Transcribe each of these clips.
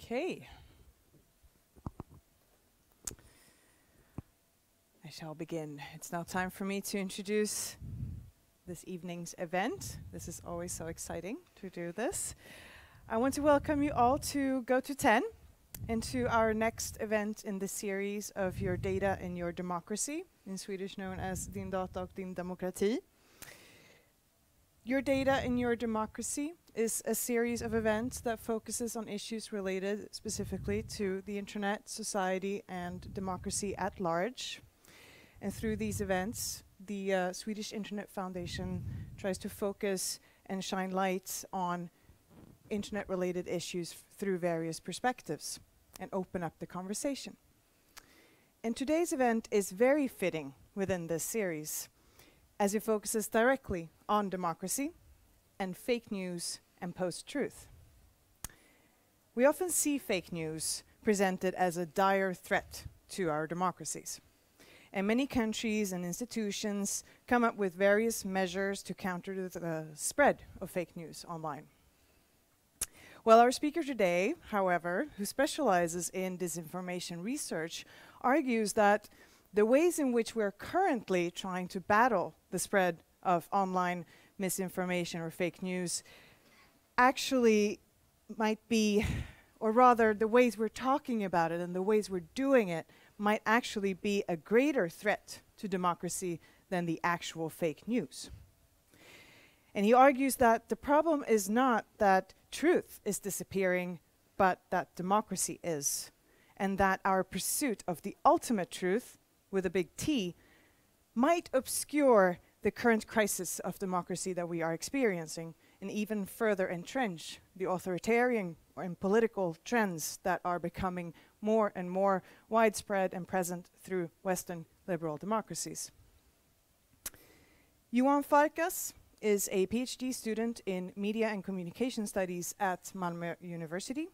Okay. I shall begin. It's now time for me to introduce this evening's event. This is always so exciting to do this. I want to welcome you all to Goto 10 and to our next event in the series of Your Data and Your Democracy, in Swedish known as Din data och din demokrati. Your Data and Your Democracy is a series of events that focuses on issues related specifically to the internet, society, and democracy at large. And through these events, the Swedish Internet Foundation tries to focus and shine lights on internet-related issues through various perspectives and open up the conversation. And today's event is very fitting within this series, as it focuses directly on democracy and fake news and post-truth. We often see fake news presented as a dire threat to our democracies. And many countries and institutions come up with various measures to counter the spread of fake news online. Well, our speaker today, however, who specializes in disinformation research, argues that the ways in which we're currently trying to battle the spread of online misinformation or fake news actually might be, or rather the ways we're talking about it and the ways we're doing it might actually be a greater threat to democracy than the actual fake news. And he argues that the problem is not that truth is disappearing, but that democracy is, and that our pursuit of the ultimate truth, with a big T, might obscure the current crisis of democracy that we are experiencing, and even further entrench the authoritarian and political trends that are becoming more and more widespread and present through Western liberal democracies. Johan Farkas is a PhD student in Media and Communication Studies at Malmö University.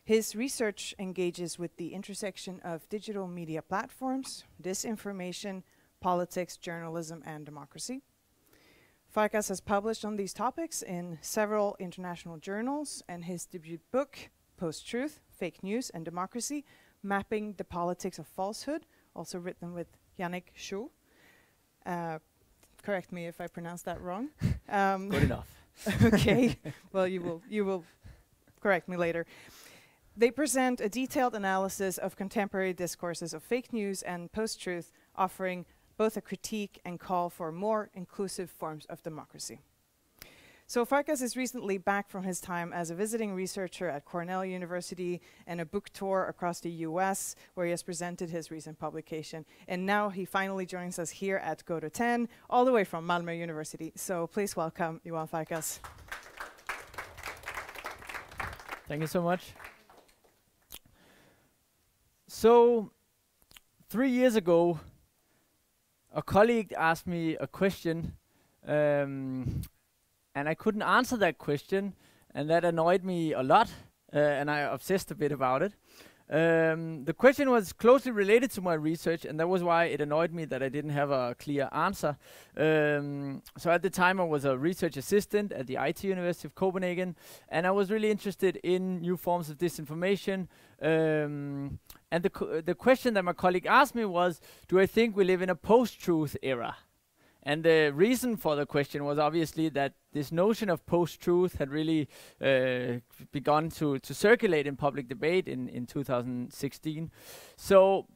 His research engages with the intersection of digital media platforms, disinformation, politics, journalism, and democracy. Farkas has published on these topics in several international journals, and his debut book, PostTruth, Fake News and Democracy, Mapping the Politics of Falsehood, also written with Yannick Chou. Correct me if I pronounce that wrong. Good enough. Okay, well, you will correct me later. They present a detailed analysis of contemporary discourses of fake news and post-truth, offering both a critique and call for more inclusive forms of democracy. So Farkas is recently back from his time as a visiting researcher at Cornell University and a book tour across the US, where he has presented his recent publication. And now he finally joins us here at Goto 10, all the way from Malmö University. So please welcome Johan Farkas. Thank you so much. So 3 years ago, a colleague asked me a question, and I couldn't answer that question, and that annoyed me a lot, and I obsessed a bit about it. The question was closely related to my research, and that was why it annoyed me that I didn't have a clear answer. So at the time I was a research assistant at the IT University of Copenhagen, and I was really interested in new forms of disinformation. And the question that my colleague asked me was, do I think we live in a post-truth era? And the reason for the question was obviously that this notion of post-truth had really begun to circulate in public debate in 2016. So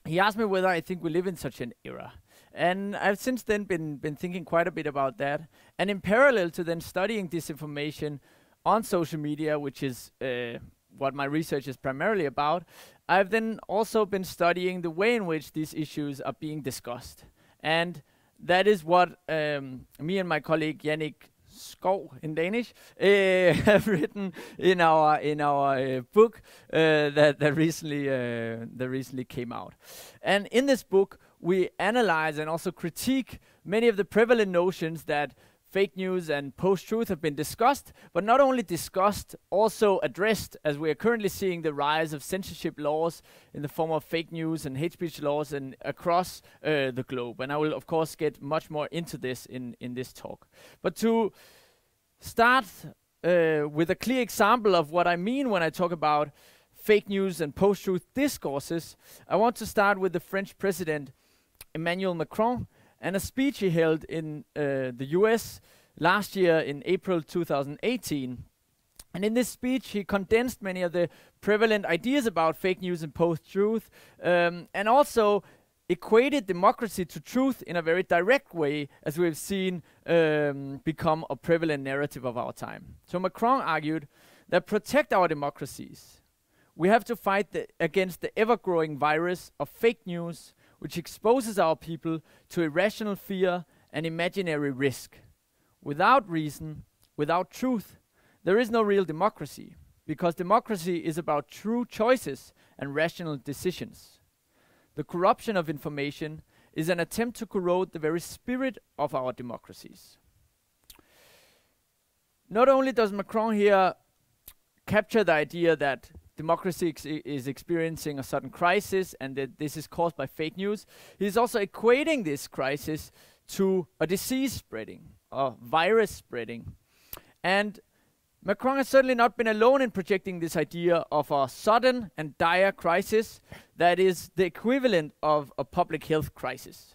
he asked me whether I think we live in such an era. And I've since then been thinking quite a bit about that. And in parallel to then studying disinformation on social media, which is what my research is primarily about, I've then also been studying the way in which these issues are being discussed. And that is what me and my colleague Yannick Chou in Danish have written in our book that recently came out. And in this book, we analyze and also critique many of the prevalent notions that fake news and post-truth have been discussed, but not only discussed, also addressed, as we are currently seeing the rise of censorship laws in the form of fake news and hate speech laws and across the globe. And I will, of course, get much more into this in this talk. But to start with a clear example of what I mean when I talk about fake news and post-truth discourses. I want to start with the French president Emmanuel Macron and a speech he held in the US last year in April 2018. And in this speech, he condensed many of the prevalent ideas about fake news and post-truth, and also equated democracy to truth in a very direct way, as we've seen become a prevalent narrative of our time. So Macron argued that protect our democracies, we have to fight against the ever-growing virus of fake news, which exposes our people to irrational fear and imaginary risk. Without reason, without truth, there is no real democracy, because democracy is about true choices and rational decisions. The corruption of information is an attempt to corrode the very spirit of our democracies. Not only does Macron here capture the idea that democracy is experiencing a sudden crisis and that this is caused by fake news, he's also equating this crisis to a disease spreading, a virus spreading. And Macron has certainly not been alone in projecting this idea of a sudden and dire crisis that is the equivalent of a public health crisis.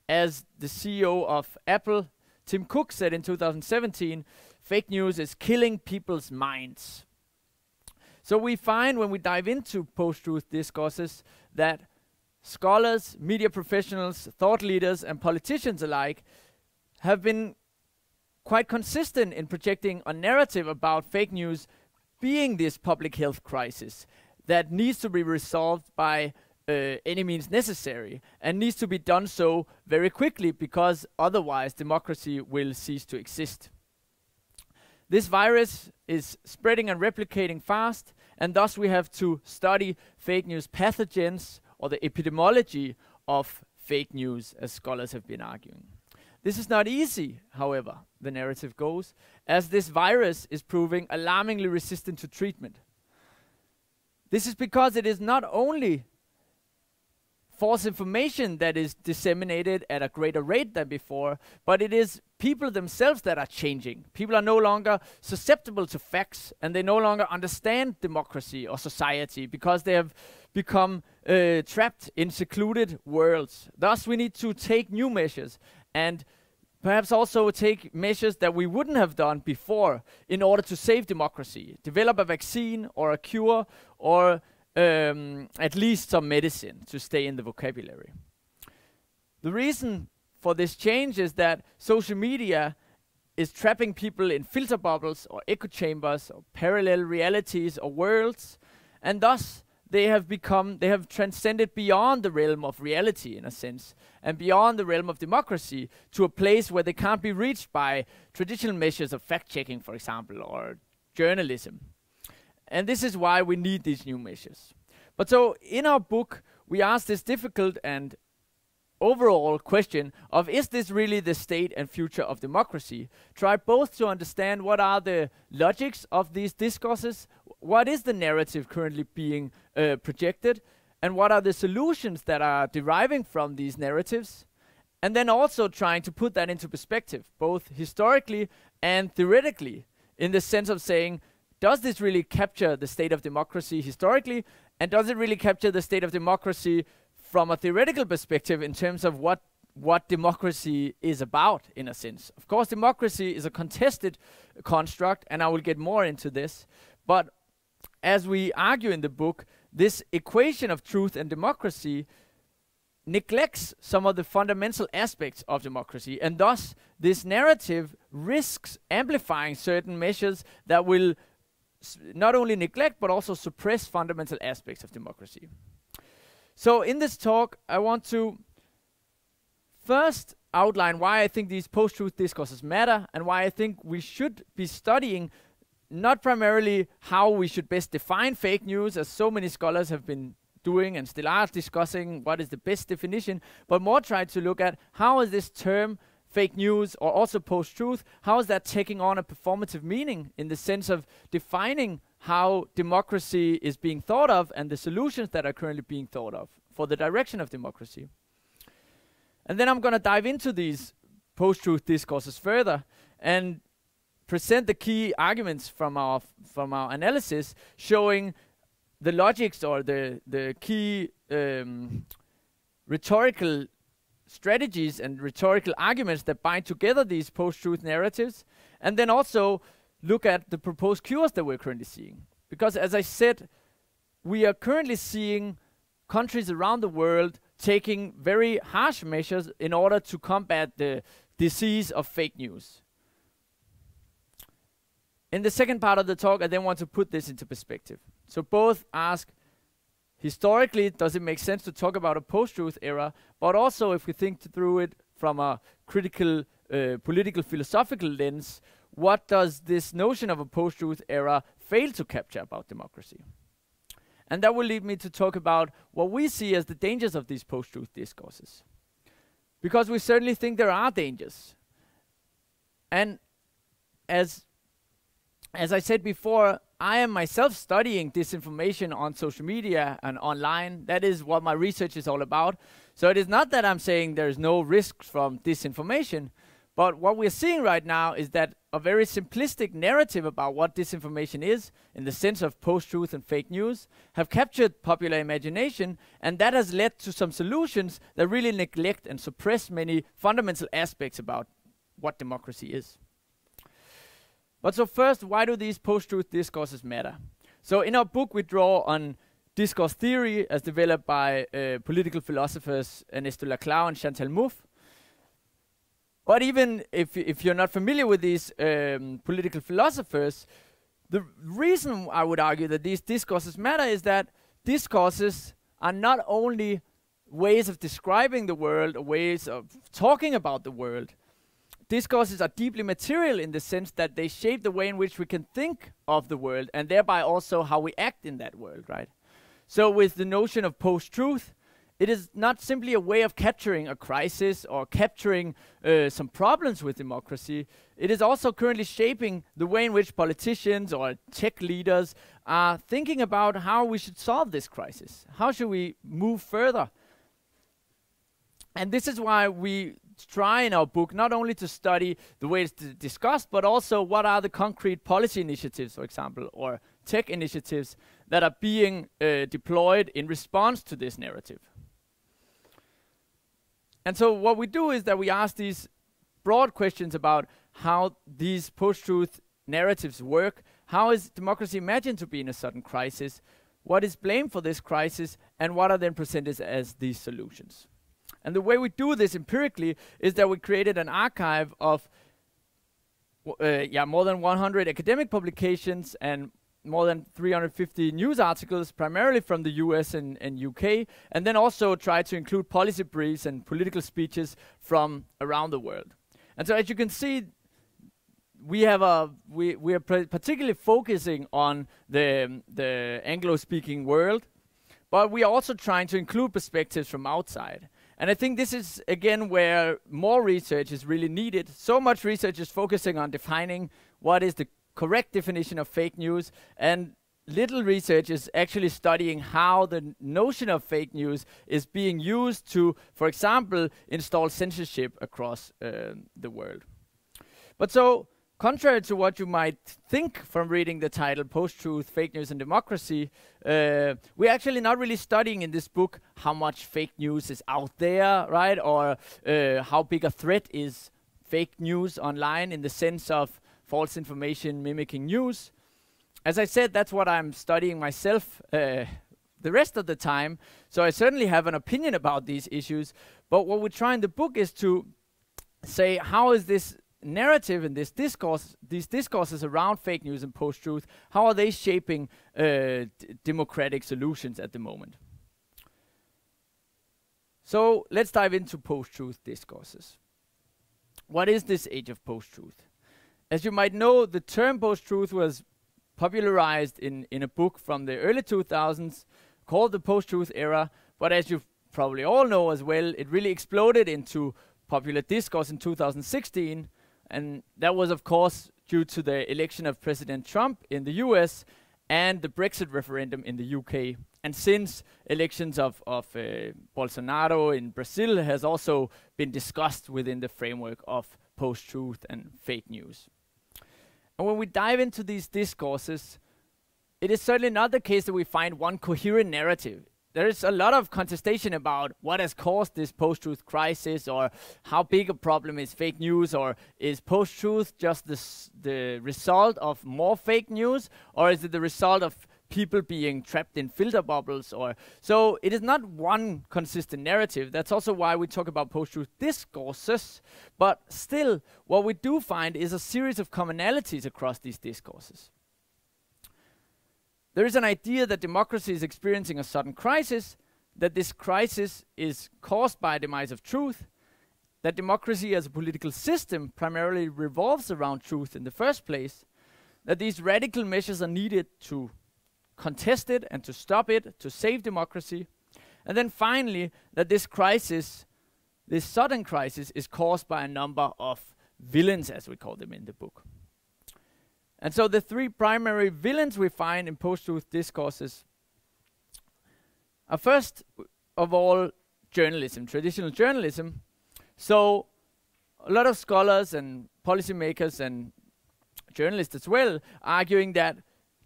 As the CEO of Apple, Tim Cook, said in 2017, fake news is killing people's minds. So we find when we dive into post-truth discourses that scholars, media professionals, thought leaders, and politicians alike have been quite consistent in projecting a narrative about fake news being this public health crisis that needs to be resolved by any means necessary, and needs to be done so very quickly, because otherwise democracy will cease to exist. This virus is spreading and replicating fast, and thus we have to study fake news pathogens, or the epidemiology of fake news, as scholars have been arguing. This is not easy, however, the narrative goes, as this virus is proving alarmingly resistant to treatment. This is because it is not only false information that is disseminated at a greater rate than before, but it is people themselves that are changing. People are no longer susceptible to facts, and they no longer understand democracy or society because they have become trapped in secluded worlds. Thus, we need to take new measures and perhaps also take measures that we wouldn't have done before in order to save democracy, develop a vaccine or a cure, or at least some medicine, to stay in the vocabulary. The reason for this change is that social media is trapping people in filter bubbles or echo chambers or parallel realities or worlds, and thus they have transcended beyond the realm of reality, in a sense, and beyond the realm of democracy to a place where they can't be reached by traditional measures of fact-checking, for example, or journalism. And this is why we need these new measures. But so in our book, we ask this difficult and overall question of, is this really the state and future of democracy? Try both to understand what are the logics of these discourses, what is the narrative currently being projected, and what are the solutions that are deriving from these narratives, and then also trying to put that into perspective, both historically and theoretically, in the sense of saying, does this really capture the state of democracy historically, and does it really capture the state of democracy from a theoretical perspective in terms of what democracy is about, in a sense? Of course, democracy is a contested construct, and I will get more into this, but as we argue in the book, this equation of truth and democracy neglects some of the fundamental aspects of democracy, and thus this narrative risks amplifying certain measures that will not only neglect but also suppress fundamental aspects of democracy. So in this talk, I want to first outline why I think these post-truth discourses matter, and why I think we should be studying not primarily how we should best define fake news, as so many scholars have been doing and still are discussing what is the best definition, but more try to look at how is this term fake news, or also post-truth, how is that taking on a performative meaning in the sense of defining how democracy is being thought of and the solutions that are currently being thought of for the direction of democracy. And then I'm going to dive into these post-truth discourses further and present the key arguments from our analysis, showing the logics or the key rhetorical strategies and rhetorical arguments that bind together these post-truth narratives, and then also look at the proposed cures that we're currently seeing. Because as I said, we are currently seeing countries around the world taking very harsh measures in order to combat the disease of fake news. In the second part of the talk, I then want to put this into perspective. So both ask, historically, does it make sense to talk about a post-truth era, but also if we think through it from a critical, political, philosophical lens, what does this notion of a post-truth era fail to capture about democracy? And that will lead me to talk about what we see as the dangers of these post-truth discourses. Because we certainly think there are dangers. And as I said before, I am myself studying disinformation on social media and online. That is what my research is all about. So it is not that I'm saying there's no risk from disinformation, but what we're seeing right now is that a very simplistic narrative about what disinformation is, in the sense of post-truth and fake news, have captured popular imagination, and that has led to some solutions that really neglect and suppress many fundamental aspects about what democracy is. But so first, why do these post-truth discourses matter? So in our book, we draw on discourse theory as developed by political philosophers Ernesto Laclau and Chantal Mouffe. But even if you're not familiar with these political philosophers, the reason I would argue that these discourses matter is that discourses are not only ways of describing the world or ways of talking about the world. Discourses are deeply material in the sense that they shape the way in which we can think of the world and thereby also how we act in that world, right? So with the notion of post-truth, it is not simply a way of capturing a crisis or capturing some problems with democracy. It is also currently shaping the way in which politicians or tech leaders are thinking about how we should solve this crisis. How should we move further? And this is why we try in our book not only to study the way it's discussed, but also what are the concrete policy initiatives, for example, or tech initiatives that are being deployed in response to this narrative. And so what we do is that we ask these broad questions about how these post-truth narratives work, how is democracy imagined to be in a certain crisis, what is blamed for this crisis, and what are then presented as these solutions. And the way we do this empirically is that we created an archive of more than 100 academic publications and more than 350 news articles, primarily from the US and UK, and then also try to include policy briefs and political speeches from around the world. And so as you can see, we are particularly focusing on the Anglo-speaking world, but we are also trying to include perspectives from outside. And I think this is, again, where more research is really needed. So much research is focusing on defining what is the correct definition of fake news, and little research is actually studying how the notion of fake news is being used to, for example, install censorship across the world. But so, contrary to what you might think from reading the title Post-Truth, Fake News and Democracy, we're actually not really studying in this book how much fake news is out there, right? Or how big a threat is fake news online in the sense of false information mimicking news. As I said, that's what I'm studying myself the rest of the time. So I certainly have an opinion about these issues. But what we try in the book is to say, how is this narrative and this discourse, these discourses around fake news and post-truth, how are they shaping democratic solutions at the moment? So let's dive into post-truth discourses. What is this age of post-truth? As you might know, the term post-truth was popularized in a book from the early 2000s called the Post-Truth Era, but as you probably all know as well, it really exploded into popular discourse in 2016, and that was of course due to the election of President Trump in the US and the Brexit referendum in the UK. And since elections of Bolsonaro in Brazil has also been discussed within the framework of post-truth and fake news. And when we dive into these discourses, it is certainly not the case that we find one coherent narrative. There is a lot of contestation about what has caused this post-truth crisis, or how big a problem is fake news, or is post-truth just the result of more fake news, or is it the result of people being trapped in filter bubbles? Or so it is not one consistent narrative. That's also why we talk about post-truth discourses. But still, what we do find is a series of commonalities across these discourses. There is an idea that democracy is experiencing a sudden crisis, that this crisis is caused by a demise of truth, that democracy as a political system primarily revolves around truth in the first place, that these radical measures are needed to contest it and to stop it, to save democracy, and then finally, that this crisis, this sudden crisis, is caused by a number of villains, as we call them in the book. And so the three primary villains we find in post-truth discourses are, first of all, journalism, traditional journalism. So a lot of scholars and policymakers and journalists as well arguing that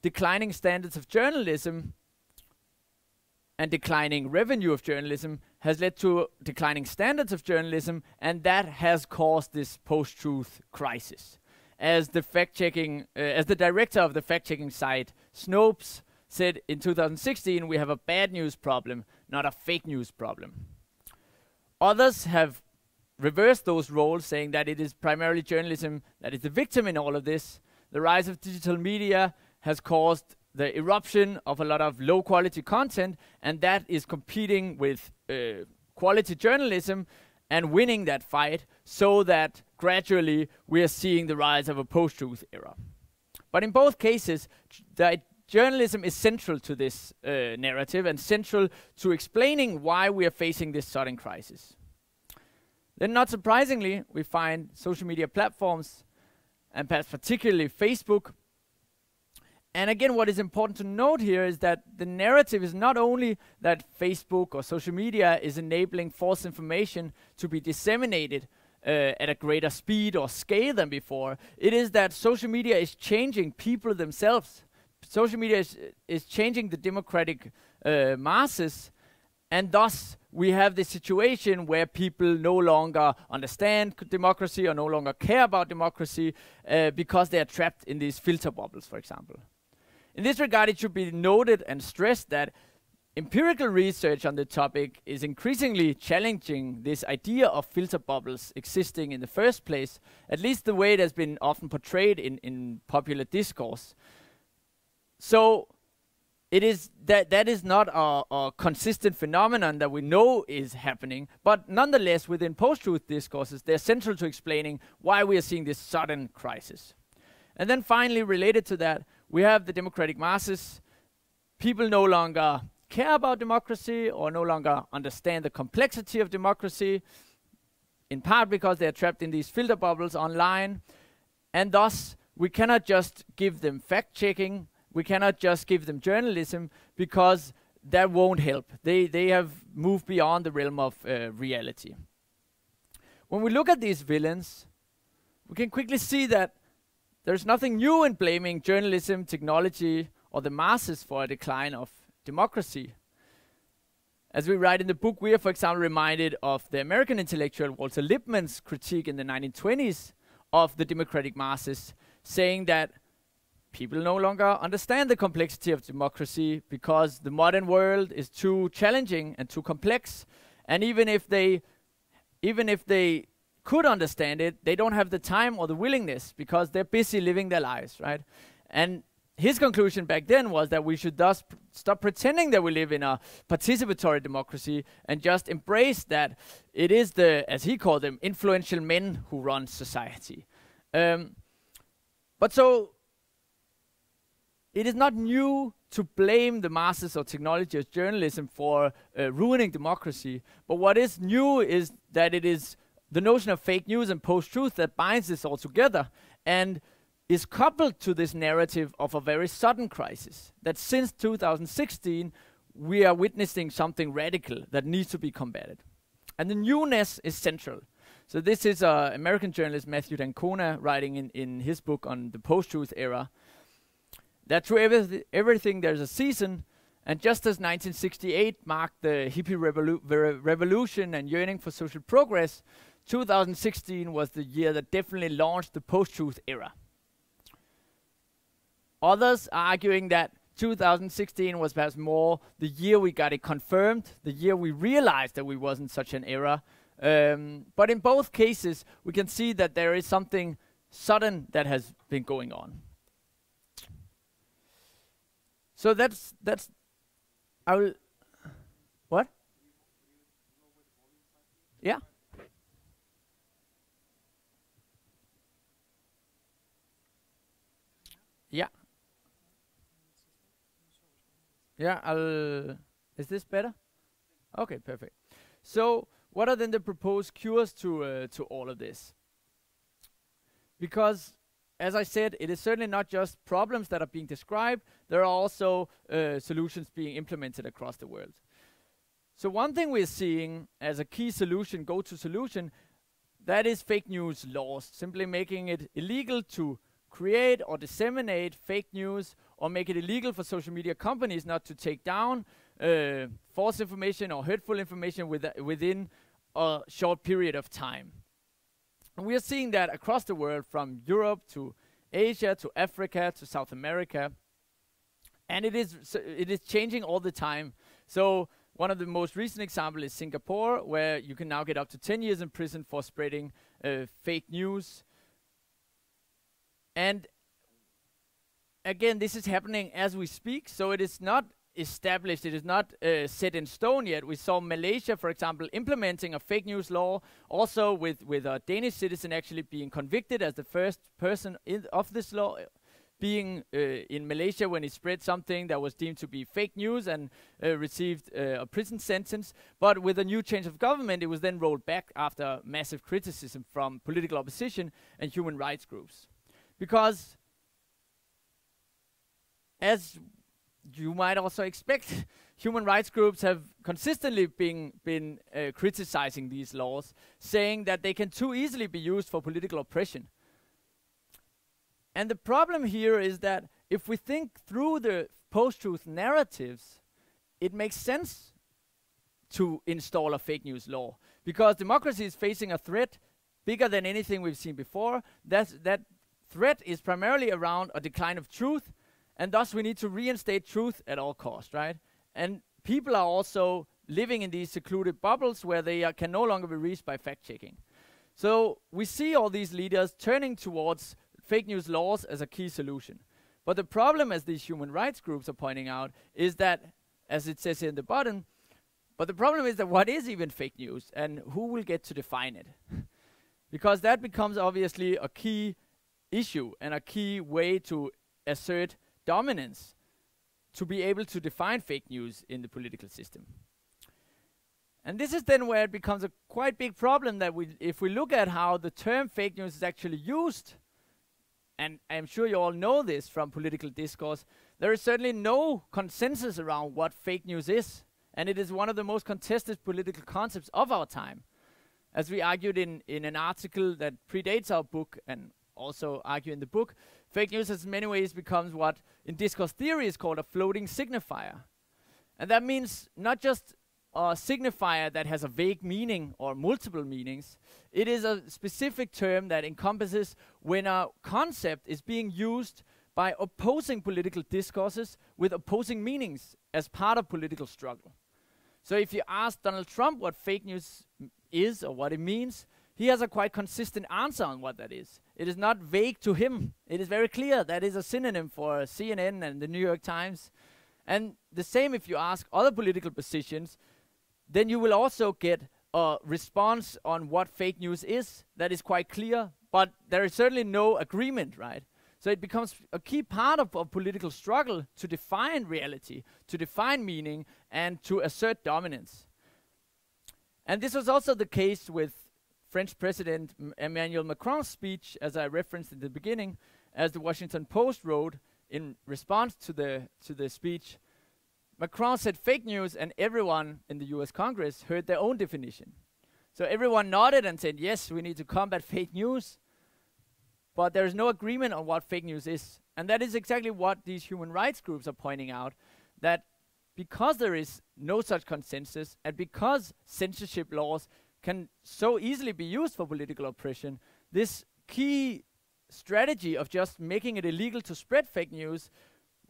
declining standards of journalism and declining revenue of journalism has led to declining standards of journalism, and that has caused this post-truth crisis. As the director of the fact-checking site Snopes said in 2016, we have a bad news problem, not a fake news problem. Others have reversed those roles, saying that it is primarily journalism that is the victim in all of this. The rise of digital media has caused the eruption of a lot of low-quality content, and that is competing with quality journalism and winning that fight, so that gradually we are seeing the rise of a post-truth era. But in both cases, journalism is central to this narrative and central to explaining why we are facing this sudden crisis. Then, not surprisingly, we find social media platforms, and perhaps particularly Facebook. And again, what is important to note here is that the narrative is not only that Facebook or social media is enabling false information to be disseminated at a greater speed or scale than before. It is that social media is changing people themselves. Social media is changing the democratic masses, and thus we have this situation where people no longer understand democracy or no longer care about democracy because they are trapped in these filter bubbles, for example. In this regard, it should be noted and stressed that empirical research on the topic is increasingly challenging this idea of filter bubbles existing in the first place, at least the way it has been often portrayed in popular discourse. So it is that is not a consistent phenomenon that we know is happening, but nonetheless within post-truth discourses, they're central to explaining why we are seeing this sudden crisis. And then finally, related to that, we have the democratic masses. People no longer care about democracy or no longer understand the complexity of democracy, in part because they are trapped in these filter bubbles online. And thus, we cannot just give them fact-checking, we cannot just give them journalism, because that won't help. They have moved beyond the realm of reality. When we look at these villains, we can quickly see that there's nothing new in blaming journalism, technology, or the masses for a decline of democracy. As we write in the book, we are, for example, reminded of the American intellectual Walter Lippmann's critique in the 1920s of the democratic masses, saying that people no longer understand the complexity of democracy because the modern world is too challenging and too complex, and even if they could understand it, they don't have the time or the willingness because they're busy living their lives, right? And his conclusion back then was that we should thus stop pretending that we live in a participatory democracy and just embrace that it is the, as he called them, influential men who run society. But so it is not new to blame the masses or technology or journalism for ruining democracy. But what is new is that it is the notion of fake news and post-truth that binds this all together and is coupled to this narrative of a very sudden crisis, that since 2016 we are witnessing something radical that needs to be combated. And the newness is central. So this is American journalist Matthew D'Ancona writing in his book on the post-truth era, that through everything there's a season, and just as 1968 marked the hippie revolution and yearning for social progress, 2016 was the year that definitely launched the post-truth era. Others are arguing that 2016 was perhaps more the year we got it confirmed, the year we realized that we wasn't such an era. But in both cases, we can see that there is something sudden that has been going on. So that's I will. What? Yeah. Yeah. Yeah, is this better? Okay, perfect. So, what are then the proposed cures to all of this? Because, as I said, it is certainly not just problems that are being described, there are also solutions being implemented across the world. So one thing we're seeing as a key solution, go-to solution, that is fake news laws, simply making it illegal to create or disseminate fake news, or make it illegal for social media companies not to take down false information or hurtful information within a short period of time. And we are seeing that across the world, from Europe to Asia to Africa to South America, and it is changing all the time. So one of the most recent examples is Singapore, where you can now get up to 10 years in prison for spreading fake news. And again, this is happening as we speak, so it is not established, it is not set in stone yet. We saw Malaysia, for example, implementing a fake news law, also with a Danish citizen actually being convicted as the first person of this law, being in Malaysia when he spread something that was deemed to be fake news and received a prison sentence. But with a new change of government, it was then rolled back after massive criticism from political opposition and human rights groups. Because, as you might also expect, human rights groups have consistently been criticizing these laws, saying that they can too easily be used for political oppression. And the problem here is that if we think through the post-truth narratives, it makes sense to install a fake news law, because democracy is facing a threat bigger than anything we've seen before. That threat is primarily around a decline of truth, and thus we need to reinstate truth at all costs, right? And people are also living in these secluded bubbles where they can no longer be reached by fact-checking. So we see all these leaders turning towards fake news laws as a key solution. But the problem, as these human rights groups are pointing out, is that, as it says here in the bottom, but the problem is that what is even fake news, and who will get to define it? Because that becomes obviously a key issue and a key way to assert dominance, to be able to define fake news in the political system. And this is then where it becomes a quite big problem, that if we look at how the term fake news is actually used, and I'm sure you all know this from political discourse, there is certainly no consensus around what fake news is, and it is one of the most contested political concepts of our time. As we argued in an article that predates our book, and also argue in the book, fake news has in many ways becomes what in discourse theory is called a floating signifier. And that means not just a signifier that has a vague meaning or multiple meanings. It is a specific term that encompasses when a concept is being used by opposing political discourses with opposing meanings as part of political struggle. So if you ask Donald Trump what fake news is or what it means, he has a quite consistent answer on what that is. It is not vague to him. It is very clear. That is a synonym for CNN and the New York Times. And the same if you ask other political positions, then you will also get a response on what fake news is that is quite clear, but there is certainly no agreement, right? So it becomes a key part of political struggle to define reality, to define meaning, and to assert dominance. And this was also the case with French President Emmanuel Macron's speech, as I referenced in the beginning, as the Washington Post wrote in response to the speech. Macron said fake news, and everyone in the US Congress heard their own definition. So everyone nodded and said, yes, we need to combat fake news. But there is no agreement on what fake news is. And that is exactly what these human rights groups are pointing out, that because there is no such consensus, and because censorship laws can so easily be used for political oppression, this key strategy of just making it illegal to spread fake news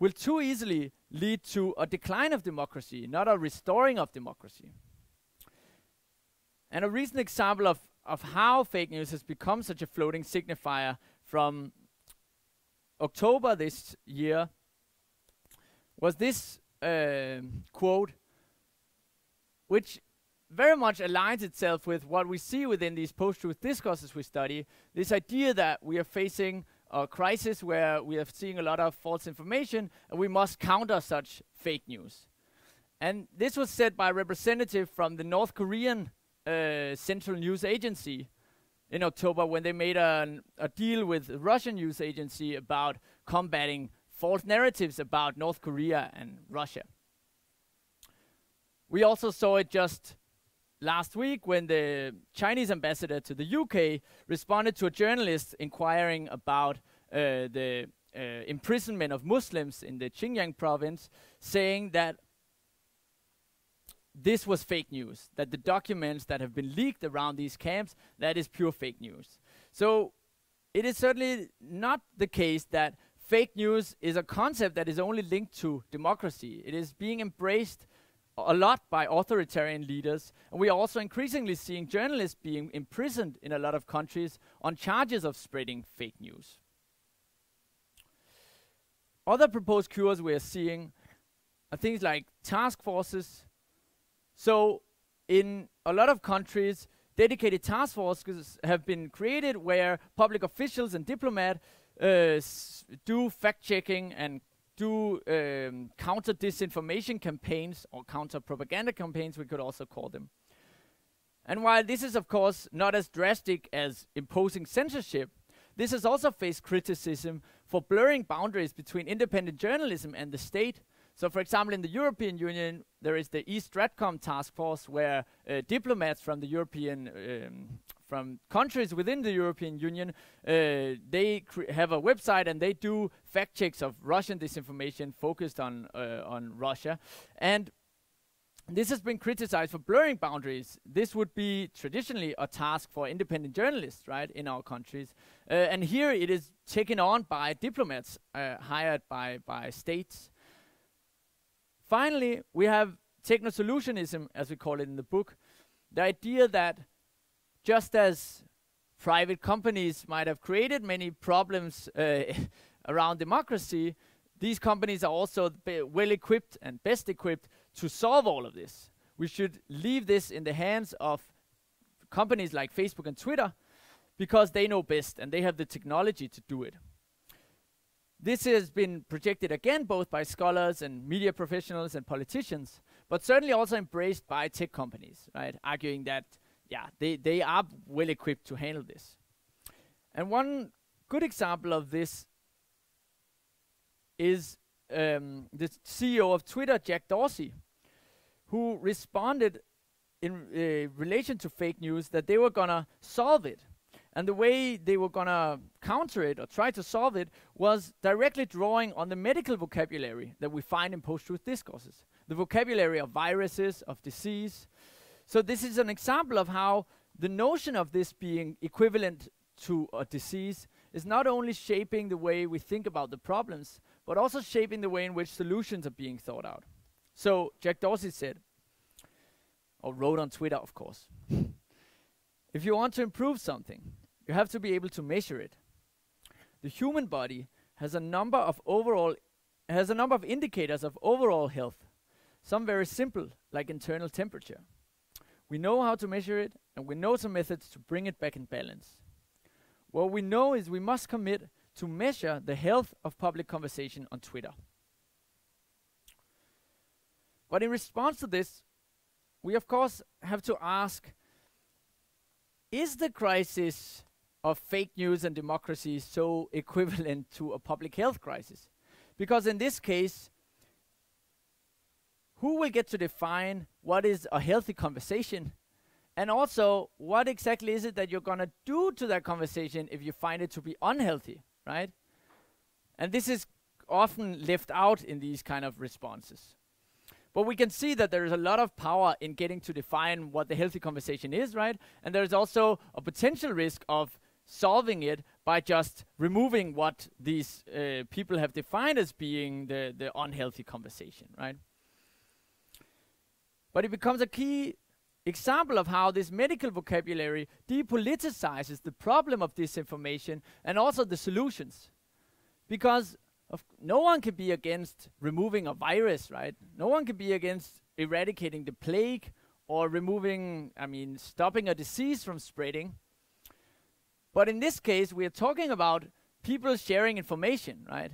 will too easily lead to a decline of democracy, not a restoring of democracy. And a recent example of how fake news has become such a floating signifier from October this year was this quote, which very much aligns itself with what we see within these post-truth discourses we study, this idea that we are facing a crisis where we are seeing a lot of false information and we must counter such fake news. And this was said by a representative from the North Korean Central News Agency in October when they made a deal with the Russian news agency about combating false narratives about North Korea and Russia. We also saw it just last week when the Chinese ambassador to the UK responded to a journalist inquiring about the imprisonment of Muslims in the Xinjiang province, saying that this was fake news, that the documents that have been leaked around these camps, that is pure fake news. So it is certainly not the case that fake news is a concept that is only linked to democracy. It is being embraced a lot by authoritarian leaders, and we are also increasingly seeing journalists being imprisoned in a lot of countries on charges of spreading fake news. Other proposed cures we are seeing are things like task forces. So in a lot of countries, dedicated task forces have been created where public officials and diplomats do fact-checking and do counter disinformation campaigns, or counter propaganda campaigns, we could also call them. And while this is of course not as drastic as imposing censorship, this has also faced criticism for blurring boundaries between independent journalism and the state. So for example, in the European Union, there is the East Stratcom task force where diplomats from the from countries within the European Union, they have a website and they do fact checks of Russian disinformation focused on Russia. And this has been criticized for blurring boundaries. This would be traditionally a task for independent journalists, right, in our countries. And here it is taken on by diplomats hired by states. Finally, we have techno-solutionism, as we call it in the book. The idea that just as private companies might have created many problems around democracy, these companies are also well equipped and best equipped to solve all of this. We should leave this in the hands of companies like Facebook and Twitter because they know best and they have the technology to do it. This has been projected again both by scholars and media professionals and politicians, but certainly also embraced by tech companies, right? Arguing that, yeah, they are well equipped to handle this. And one good example of this is the CEO of Twitter, Jack Dorsey, who responded in relation to fake news that they were gonna solve it. And the way they were gonna counter it or try to solve it was directly drawing on the medical vocabulary that we find in post-truth discourses. The vocabulary of viruses, of disease. So this is an example of how the notion of this being equivalent to a disease is not only shaping the way we think about the problems, but also shaping the way in which solutions are being thought out. So Jack Dorsey said, or wrote on Twitter, of course, if you want to improve something, you have to be able to measure it. The human body has a number of indicators of overall health. Some very simple, like internal temperature. We know how to measure it, and we know some methods to bring it back in balance. What we know is we must commit to measure the health of public conversation on Twitter. But in response to this, we of course have to ask, is the crisis of fake news and democracy so equivalent to a public health crisis? Because in this case, who will get to define what is a healthy conversation And also, what exactly is it that you're going to do to that conversation if you find it to be unhealthy, right? And this is often left out in these kind of responses. But we can see that there is a lot of power in getting to define what the healthy conversation is, right? And there is also a potential risk of solving it by just removing what these people have defined as being the unhealthy conversation, right? But it becomes a key example of how this medical vocabulary depoliticizes the problem of disinformation and also the solutions. Because no one can be against removing a virus, right? No one can be against eradicating the plague or stopping a disease from spreading. But in this case, we are talking about people sharing information, right?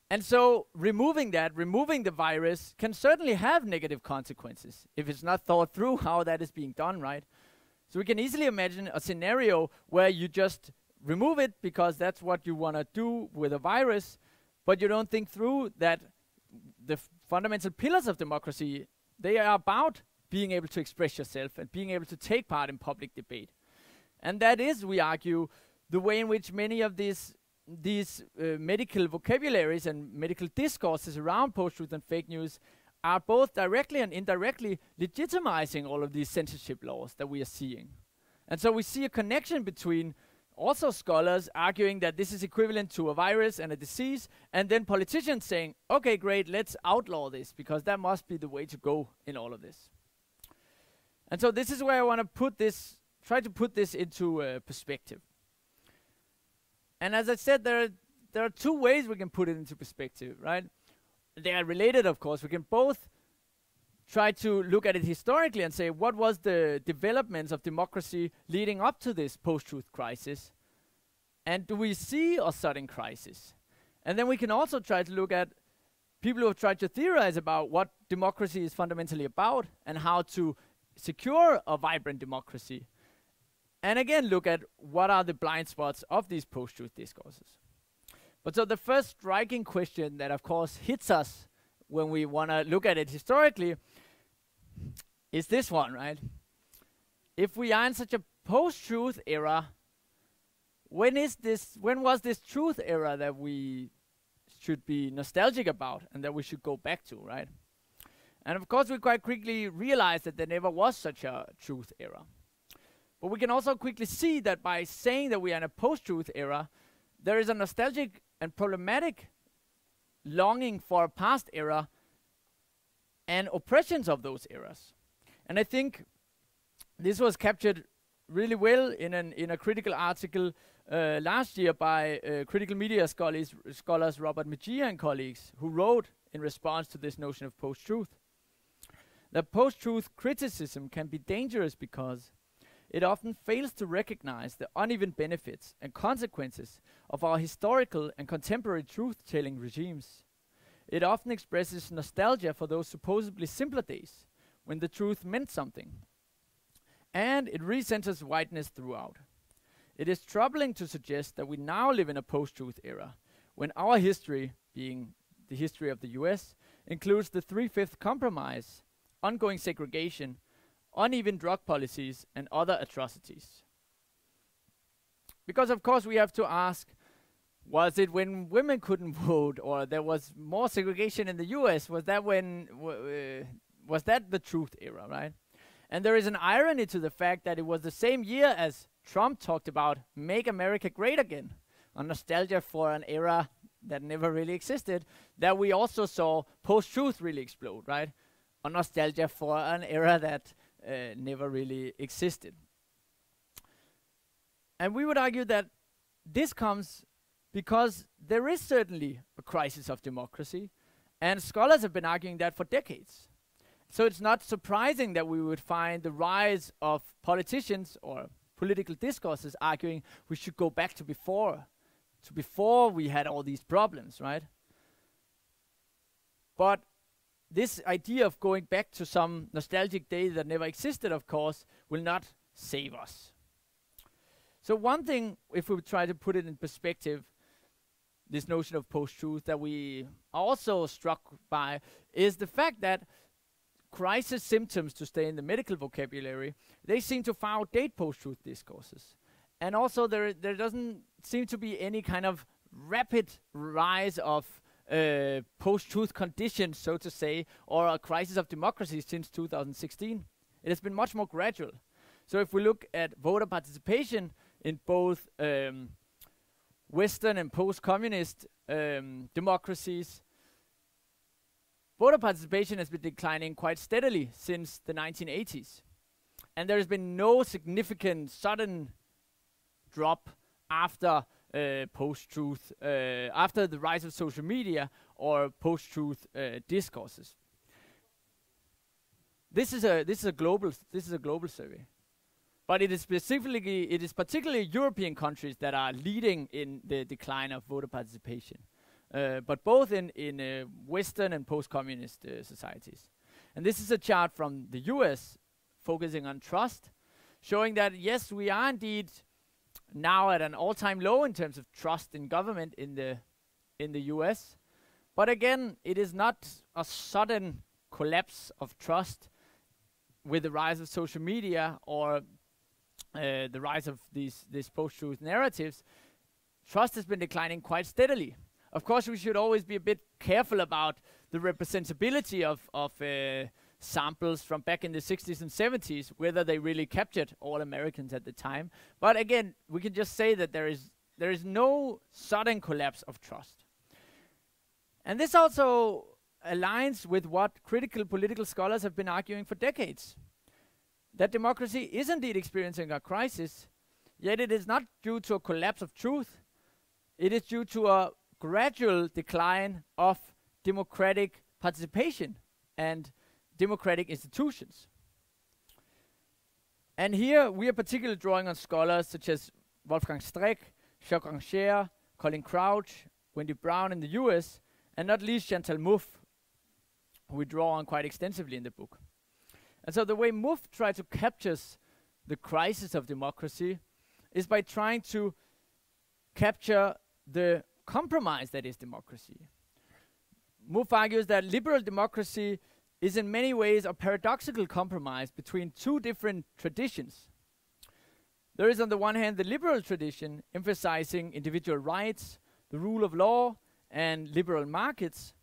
And so removing the virus can certainly have negative consequences if it's not thought through how that is being done, right? So we can easily imagine a scenario where you just remove it because that's what you want to do with a virus, but you don't think through that the fundamental pillars of democracy, they are about being able to express yourself and being able to take part in public debate. And that is, we argue, the way in which many of these medical vocabularies and medical discourses around post-truth and fake news are both directly and indirectly legitimizing all of these censorship laws that we are seeing. And so we see a connection between also scholars arguing that this is equivalent to a virus and a disease, and then politicians saying, okay, great, let's outlaw this, because that must be the way to go in all of this. And so this is where I want to try to put this into perspective. And as I said, there are two ways we can put it into perspective, right? They are related, of course. We can both try to look at it historically and say, what was the developments of democracy leading up to this post-truth crisis? And do we see a sudden crisis? And then we can also try to look at people who have tried to theorize about what democracy is fundamentally about and how to secure a vibrant democracy. And again, look at what are the blind spots of these post-truth discourses. But so the first striking question that, of course, hits us when we want to look at it historically is this one, right? If we are in such a post-truth era, when was this truth era that we should be nostalgic about and that we should go back to, right? And of course, we quite quickly realized that there never was such a truth era. But we can also quickly see that by saying that we are in a post-truth era, there is a nostalgic and problematic longing for a past era and oppressions of those eras. And I think this was captured really well in a critical article last year by critical media scholars Robert Mejia and colleagues, who wrote in response to this notion of post-truth that post-truth criticism can be dangerous because it often fails to recognize the uneven benefits and consequences of our historical and contemporary truth-telling regimes. It often expresses nostalgia for those supposedly simpler days when the truth meant something. And it recenters whiteness throughout. It is troubling to suggest that we now live in a post-truth era, when our history, being the history of the US, includes the 3/5 compromise, ongoing segregation, uneven drug policies, and other atrocities. Because of course we have to ask, was it when women couldn't vote, or there was more segregation in the US? Was that was that the truth era, right? And there is an irony to the fact that it was the same year as Trump talked about Make America Great Again, a nostalgia for an era that never really existed, that we also saw post-truth really explode, right? A nostalgia for an era that never really existed. And we would argue that this comes because there is certainly a crisis of democracy, and scholars have been arguing that for decades. So it's not surprising that we would find the rise of politicians or political discourses arguing we should go back to before we had all these problems, right? But this idea of going back to some nostalgic day that never existed, of course, will not save us. So one thing, if we try to put it in perspective, this notion of post-truth that we are also struck by, is the fact that crisis symptoms, to stay in the medical vocabulary, they seem to far outdate post-truth discourses. And also there doesn't seem to be any kind of rapid rise of post-truth conditions, so to say, or a crisis of democracy since 2016. It has been much more gradual. So if we look at voter participation in both Western and post-communist democracies, voter participation has been declining quite steadily since the 1980s. And there has been no significant sudden drop after post-truth, after the rise of social media or post-truth discourses. This is a global survey, but it is particularly European countries that are leading in the decline of voter participation, but both in Western and post-communist societies. And this is a chart from the US focusing on trust, showing that yes, we are indeed now at an all-time low in terms of trust in government in the US. But again, it is not a sudden collapse of trust with the rise of social media or the rise of these post-truth narratives. Trust has been declining quite steadily. Of course, we should always be a bit careful about the representability of samples from back in the 60s and 70s, whether they really captured all Americans at the time. But again, we can just say that there is no sudden collapse of trust. And this also aligns with what critical political scholars have been arguing for decades, that democracy is indeed experiencing a crisis, yet it is not due to a collapse of truth. It is due to a gradual decline of democratic participation and democratic institutions. And here we are particularly drawing on scholars such as Wolfgang Streeck, Jacques Rancière, Colin Crouch, Wendy Brown in the US, and not least Chantal Mouffe, who we draw on quite extensively in the book. And so the way Mouffe tries to capture the crisis of democracy is by trying to capture the compromise that is democracy. Mouffe argues that liberal democracy is in many ways a paradoxical compromise between two different traditions. There is on the one hand the liberal tradition emphasizing individual rights, the rule of law, and liberal markets,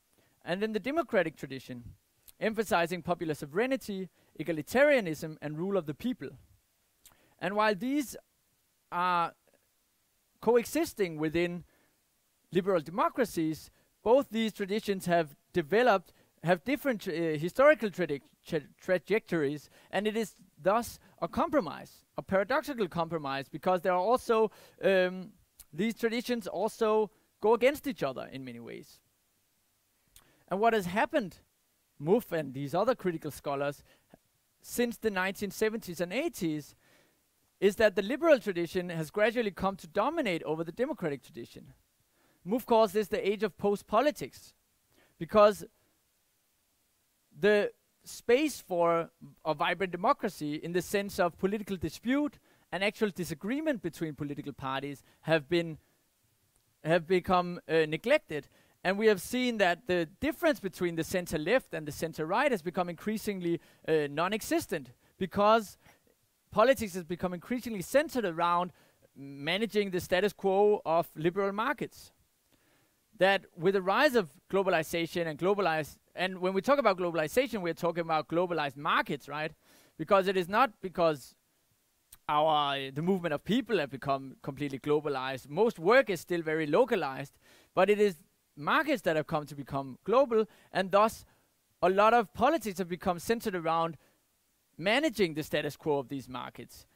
and then the democratic tradition emphasizing popular sovereignty, egalitarianism, and rule of the people. And while these are coexisting within liberal democracies, both these traditions have different historical trajectories, and it is thus a compromise, a paradoxical compromise, because there are also these traditions also go against each other in many ways. And what has happened, Mouffe and these other critical scholars, since the 1970s and 80s, is that the liberal tradition has gradually come to dominate over the democratic tradition. Mouffe calls this the age of post-politics, because the space for a vibrant democracy in the sense of political dispute and actual disagreement between political parties have become neglected. And we have seen that the difference between the center-left and the center-right has become increasingly non-existent, because politics has become increasingly centered around managing the status quo of liberal markets. That with the rise of globalization and when we talk about globalization, we're talking about globalized markets, right? Because it is not because the movement of people have become completely globalized. Most work is still very localized, but it is markets that have come to become global, and thus a lot of politics have become centered around managing the status quo of these markets.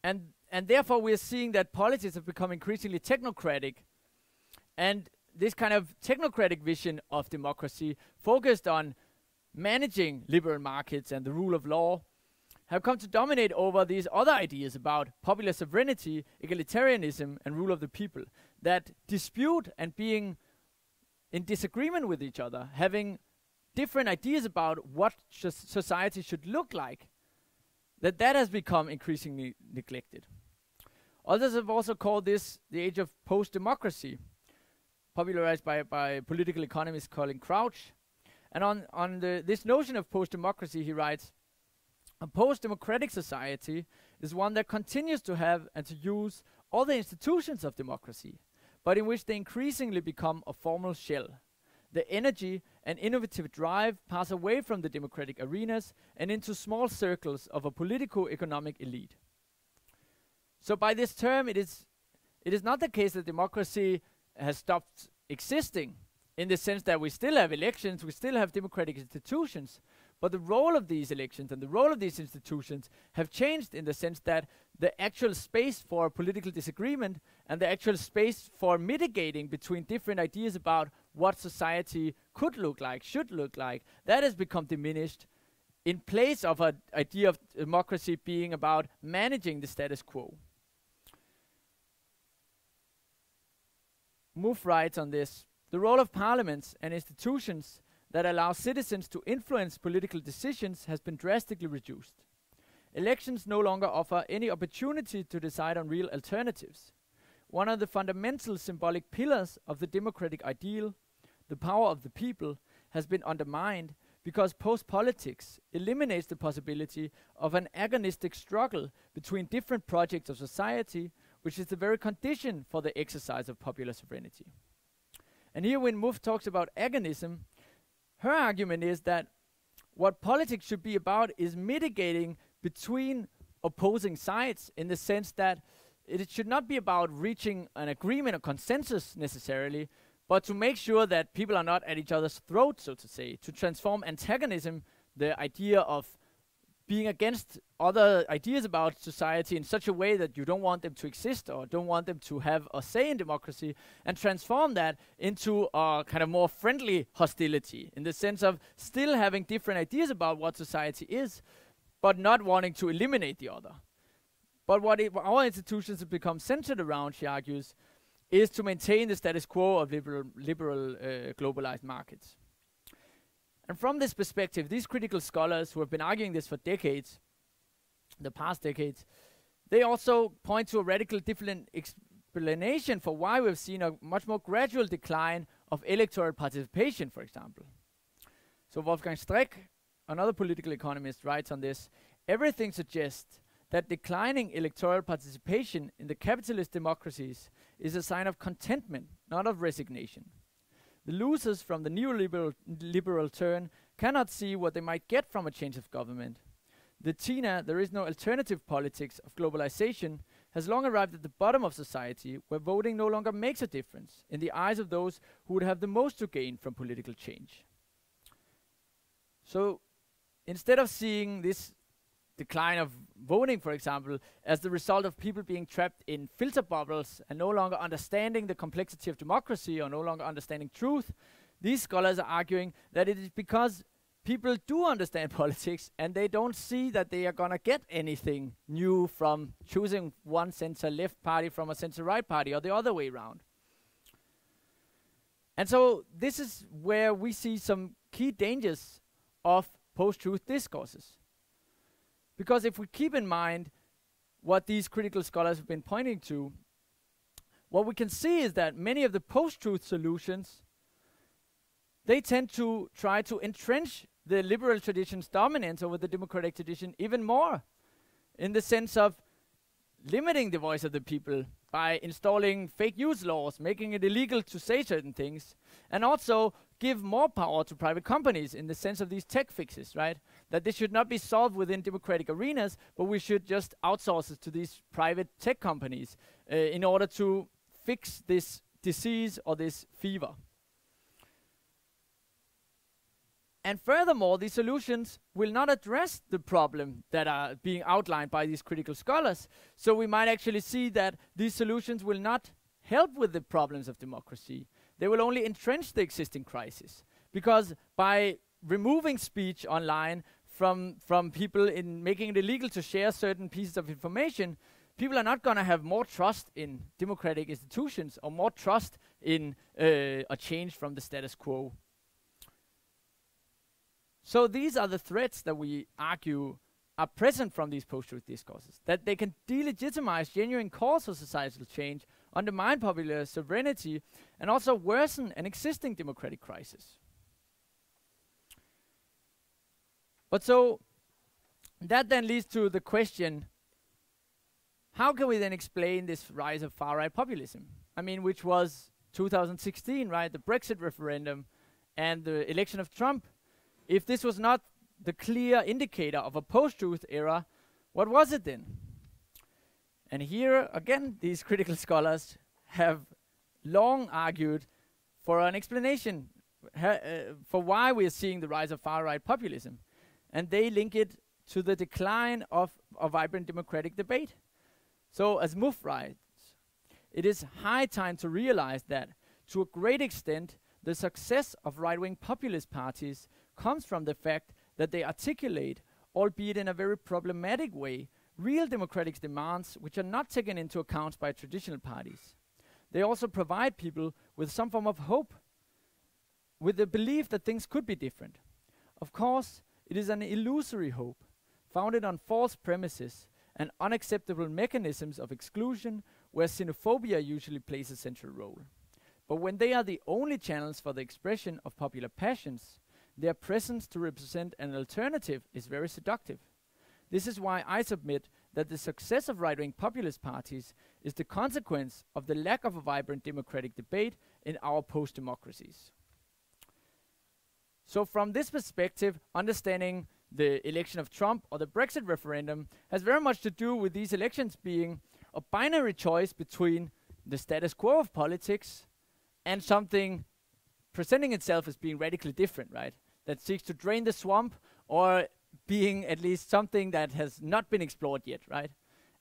And therefore we're seeing that politics have become increasingly technocratic, and this kind of technocratic vision of democracy focused on managing liberal markets and the rule of law have come to dominate over these other ideas about popular sovereignty, egalitarianism, and rule of the people, that dispute and being in disagreement with each other, having different ideas about what society should look like, that has become increasingly neglected. Others have also called this the age of post-democracy, popularized by political economist Colin Crouch. And on this notion of post-democracy, he writes, a post-democratic society is one that continues to have and to use all the institutions of democracy, but in which they increasingly become a formal shell. The energy and innovative drive pass away from the democratic arenas and into small circles of a politico-economic elite. So by this term, it is not the case that democracy has stopped existing, in the sense that we still have elections, we still have democratic institutions, but the role of these elections and the role of these institutions have changed in the sense that the actual space for political disagreement and the actual space for mitigating between different ideas about what society could look like, should look like, that has become diminished in place of an idea of democracy being about managing the status quo. Mouffe writes on this, the role of parliaments and institutions that allow citizens to influence political decisions has been drastically reduced. Elections no longer offer any opportunity to decide on real alternatives. One of the fundamental symbolic pillars of the democratic ideal, the power of the people, has been undermined because post-politics eliminates the possibility of an agonistic struggle between different projects of society, which is the very condition for the exercise of popular sovereignty. And here when Mouffe talks about agonism, her argument is that what politics should be about is mitigating between opposing sides, in the sense that it should not be about reaching an agreement or consensus necessarily, but to make sure that people are not at each other's throats, so to say, to transform antagonism, the idea of being against other ideas about society in such a way that you don't want them to exist or don't want them to have a say in democracy, and transform that into a kind of more friendly hostility, in the sense of still having different ideas about what society is, but not wanting to eliminate the other. But what our institutions have become centered around, she argues, is to maintain the status quo of liberal globalized markets. And from this perspective, these critical scholars who have been arguing this for decades, the past decades, they also point to a radically different explanation for why we've seen a much more gradual decline of electoral participation, for example. So Wolfgang Streeck, another political economist, writes on this, everything suggests that declining electoral participation in the capitalist democracies is a sign of contentment, not of resignation. The losers from the neoliberal turn cannot see what they might get from a change of government. The TINA, there is no alternative politics of globalization, has long arrived at the bottom of society, where voting no longer makes a difference in the eyes of those who would have the most to gain from political change. So instead of seeing this decline of voting, for example, as the result of people being trapped in filter bubbles and no longer understanding the complexity of democracy or no longer understanding truth, these scholars are arguing that it is because people do understand politics and they don't see that they are gonna get anything new from choosing one center-left party from a center-right party or the other way around. And so this is where we see some key dangers of post-truth discourses. Because if we keep in mind what these critical scholars have been pointing to, what we can see is that many of the post-truth solutions, they tend to try to entrench the liberal tradition's dominance over the democratic tradition even more, in the sense of limiting the voice of the people by installing fake news laws, making it illegal to say certain things, and also give more power to private companies in the sense of these tech fixes, right? That this should not be solved within democratic arenas, but we should just outsource it to these private tech companies in order to fix this disease or this fever. And furthermore, these solutions will not address the problem that are being outlined by these critical scholars. So we might actually see that these solutions will not help with the problems of democracy. They will only entrench the existing crisis. Because by removing speech online from people, in making it illegal to share certain pieces of information, people are not going to have more trust in democratic institutions or more trust in a change from the status quo. So these are the threats that we argue are present from these post-truth discourses, that they can delegitimize genuine calls for societal change, undermine popular sovereignty, and also worsen an existing democratic crisis. But so that then leads to the question, how can we then explain this rise of far-right populism? I mean, which was 2016, right? The Brexit referendum and the election of Trump. If this was not the clear indicator of a post-truth era, what was it then? And here, again, these critical scholars have long argued for an explanation for why we are seeing the rise of far-right populism. And they link it to the decline of a vibrant democratic debate. So, as Muff writes, it is high time to realize that, to a great extent, the success of right-wing populist parties comes from the fact that they articulate, albeit in a very problematic way, real democratic demands which are not taken into account by traditional parties. They also provide people with some form of hope, with the belief that things could be different. Of course, it is an illusory hope, founded on false premises and unacceptable mechanisms of exclusion, where xenophobia usually plays a central role. But when they are the only channels for the expression of popular passions, their presence to represent an alternative is very seductive. This is why I submit that the success of right-wing populist parties is the consequence of the lack of a vibrant democratic debate in our post-democracies. So from this perspective, understanding the election of Trump or the Brexit referendum has very much to do with these elections being a binary choice between the status quo of politics and something presenting itself as being radically different, right? That seeks to drain the swamp, or being at least something that has not been explored yet, right?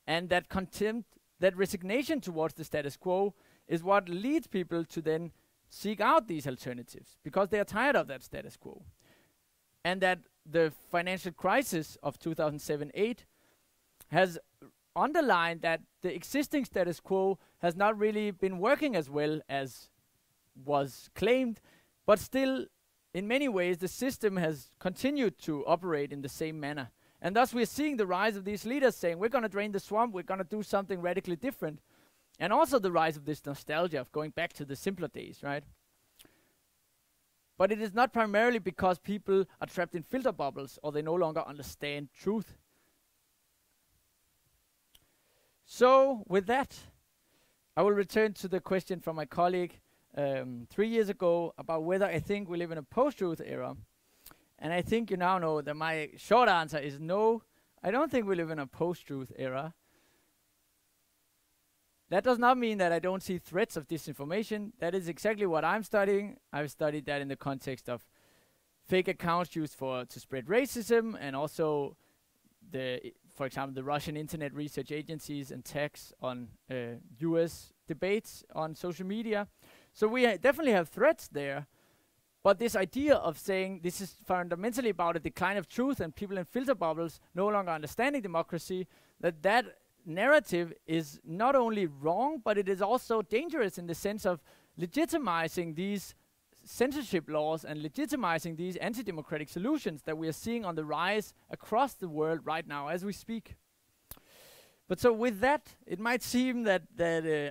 And that contempt, that resignation towards the status quo is what leads people to then seek out these alternatives, because they are tired of that status quo. And that the financial crisis of 2007-8 has underlined that the existing status quo has not really been working as well as was claimed, but still, in many ways, the system has continued to operate in the same manner. And thus we're seeing the rise of these leaders saying, we're going to drain the swamp, we're going to do something radically different. And also the rise of this nostalgia of going back to the simpler days, right? But it is not primarily because people are trapped in filter bubbles or they no longer understand truth. So with that, I will return to the question from my colleague 3 years ago about whether I think we live in a post-truth era. And I think you now know that my short answer is no, I don't think we live in a post-truth era. That does not mean that I don't see threats of disinformation. That is exactly what I'm studying. I've studied that in the context of fake accounts used to spread racism, and also for example, the Russian internet research agencies and attacks on US debates on social media. So we definitely have threats there. But this idea of saying this is fundamentally about a decline of truth and people in filter bubbles no longer understanding democracy, that narrative is not only wrong, but it is also dangerous in the sense of legitimizing these censorship laws and legitimizing these anti-democratic solutions that we are seeing on the rise across the world right now as we speak. But so with that, it might seem that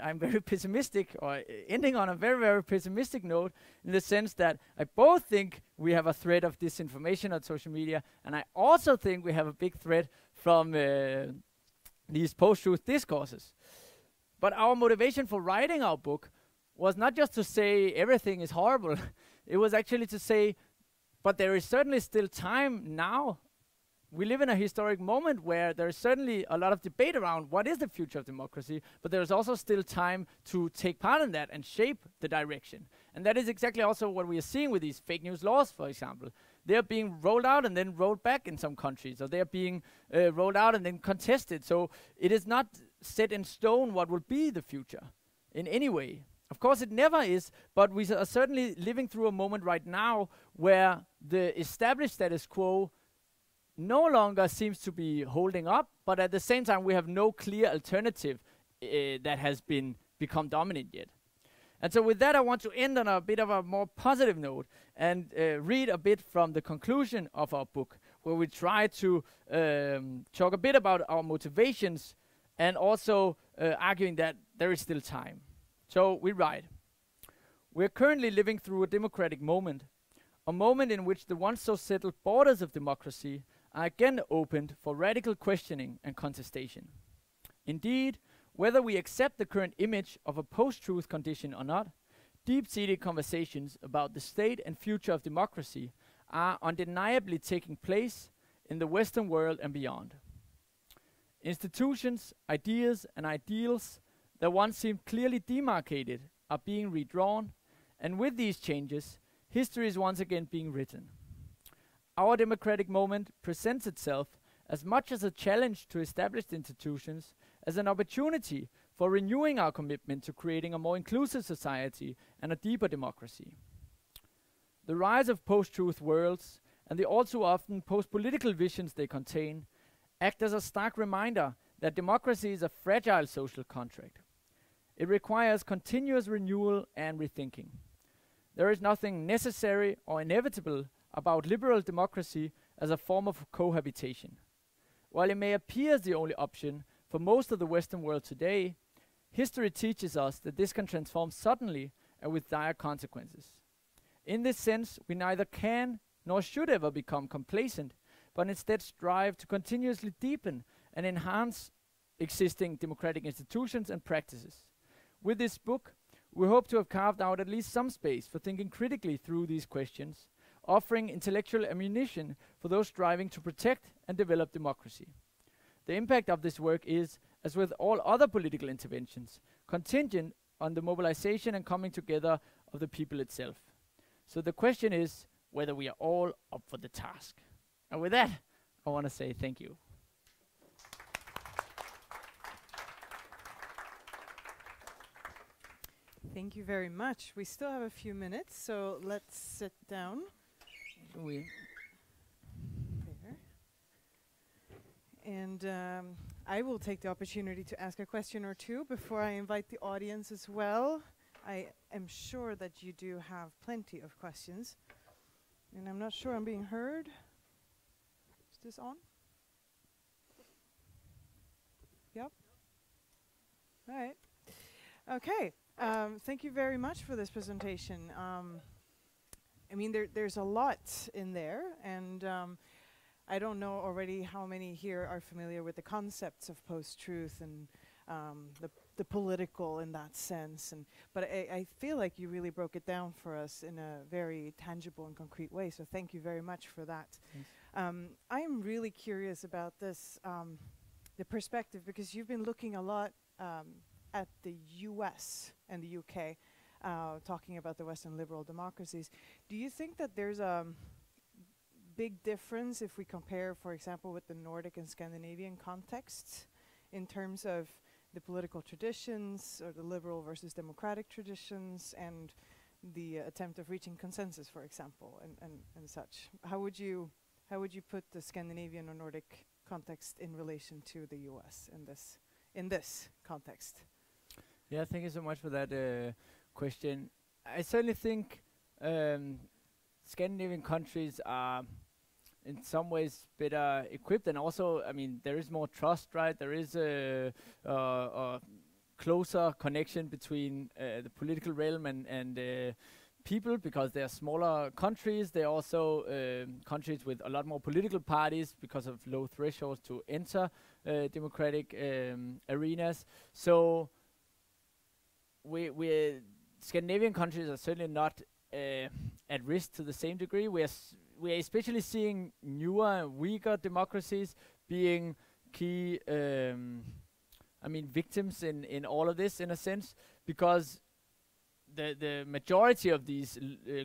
I'm very pessimistic, or ending on a very, very pessimistic note, in the sense that I both think we have a threat of disinformation on social media, and I also think we have a big threat from these post-truth discourses. But our motivation for writing our book was not just to say everything is horrible. It was actually to say, but there is certainly still time now. We live in a historic moment where there is certainly a lot of debate around what is the future of democracy, but there is also still time to take part in that and shape the direction. And that is exactly also what we are seeing with these fake news laws, for example. They are being rolled out and then rolled back in some countries, or they are being rolled out and then contested. So it is not set in stone what will be the future in any way. Of course it never is, but we are certainly living through a moment right now where the established status quo no longer seems to be holding up, but at the same time we have no clear alternative that has become dominant yet. And so with that, I want to end on a bit of a more positive note and read a bit from the conclusion of our book, where we try to talk a bit about our motivations and also arguing that there is still time. So we write, "We're currently living through a democratic moment, a moment in which the once so settled borders of democracy are again opened for radical questioning and contestation. Indeed, whether we accept the current image of a post-truth condition or not, deep-seated conversations about the state and future of democracy are undeniably taking place in the Western world and beyond. Institutions, ideas, and ideals that once seemed clearly demarcated are being redrawn, and with these changes, history is once again being written. Our democratic moment presents itself as much as a challenge to established institutions as an opportunity for renewing our commitment to creating a more inclusive society and a deeper democracy. The rise of post-truth worlds and the all too often post-political visions they contain act as a stark reminder that democracy is a fragile social contract. It requires continuous renewal and rethinking. There is nothing necessary or inevitable about liberal democracy as a form of cohabitation. While it may appear as the only option for most of the Western world today, history teaches us that this can transform suddenly and with dire consequences. In this sense, we neither can nor should ever become complacent, but instead strive to continuously deepen and enhance existing democratic institutions and practices. With this book, we hope to have carved out at least some space for thinking critically through these questions, offering intellectual ammunition for those striving to protect and develop democracy. The impact of this work is, as with all other political interventions, contingent on the mobilization and coming together of the people itself. So the question is whether we are all up for the task. And with that, I want to say thank you. Thank you very much. We still have a few minutes, so let's sit down. We There. And I will take the opportunity to ask a question or two before I invite the audience as well. I am sure that you do have plenty of questions. And I'm not sure I'm being heard. Is this on? Yep. All right. Okay. Thank you very much for this presentation. I mean, there's a lot in there, and I don't know already how many here are familiar with the concepts of post-truth and the political in that sense. But I feel like you really broke it down for us in a very tangible and concrete way, so thank you very much for that. I am really curious about this, the perspective, because you've been looking a lot at the US and the UK, talking about the Western liberal democracies. Do you think that there's a big difference if we compare, for example, with the Nordic and Scandinavian contexts in terms of the political traditions or the liberal versus democratic traditions and the attempt of reaching consensus, for example, and such? How would you put the Scandinavian or Nordic context in relation to the US in this context? Yeah, thank you so much for that question. I certainly think Scandinavian countries are in some ways better equipped, and also, I mean, there is more trust, right? There is a closer connection between the political realm and people, because they are smaller countries. They are also countries with a lot more political parties because of low thresholds to enter democratic arenas. So we Scandinavian countries are certainly not at risk to the same degree. We are especially seeing newer and weaker democracies being key victims in all of this, in a sense, because the majority of these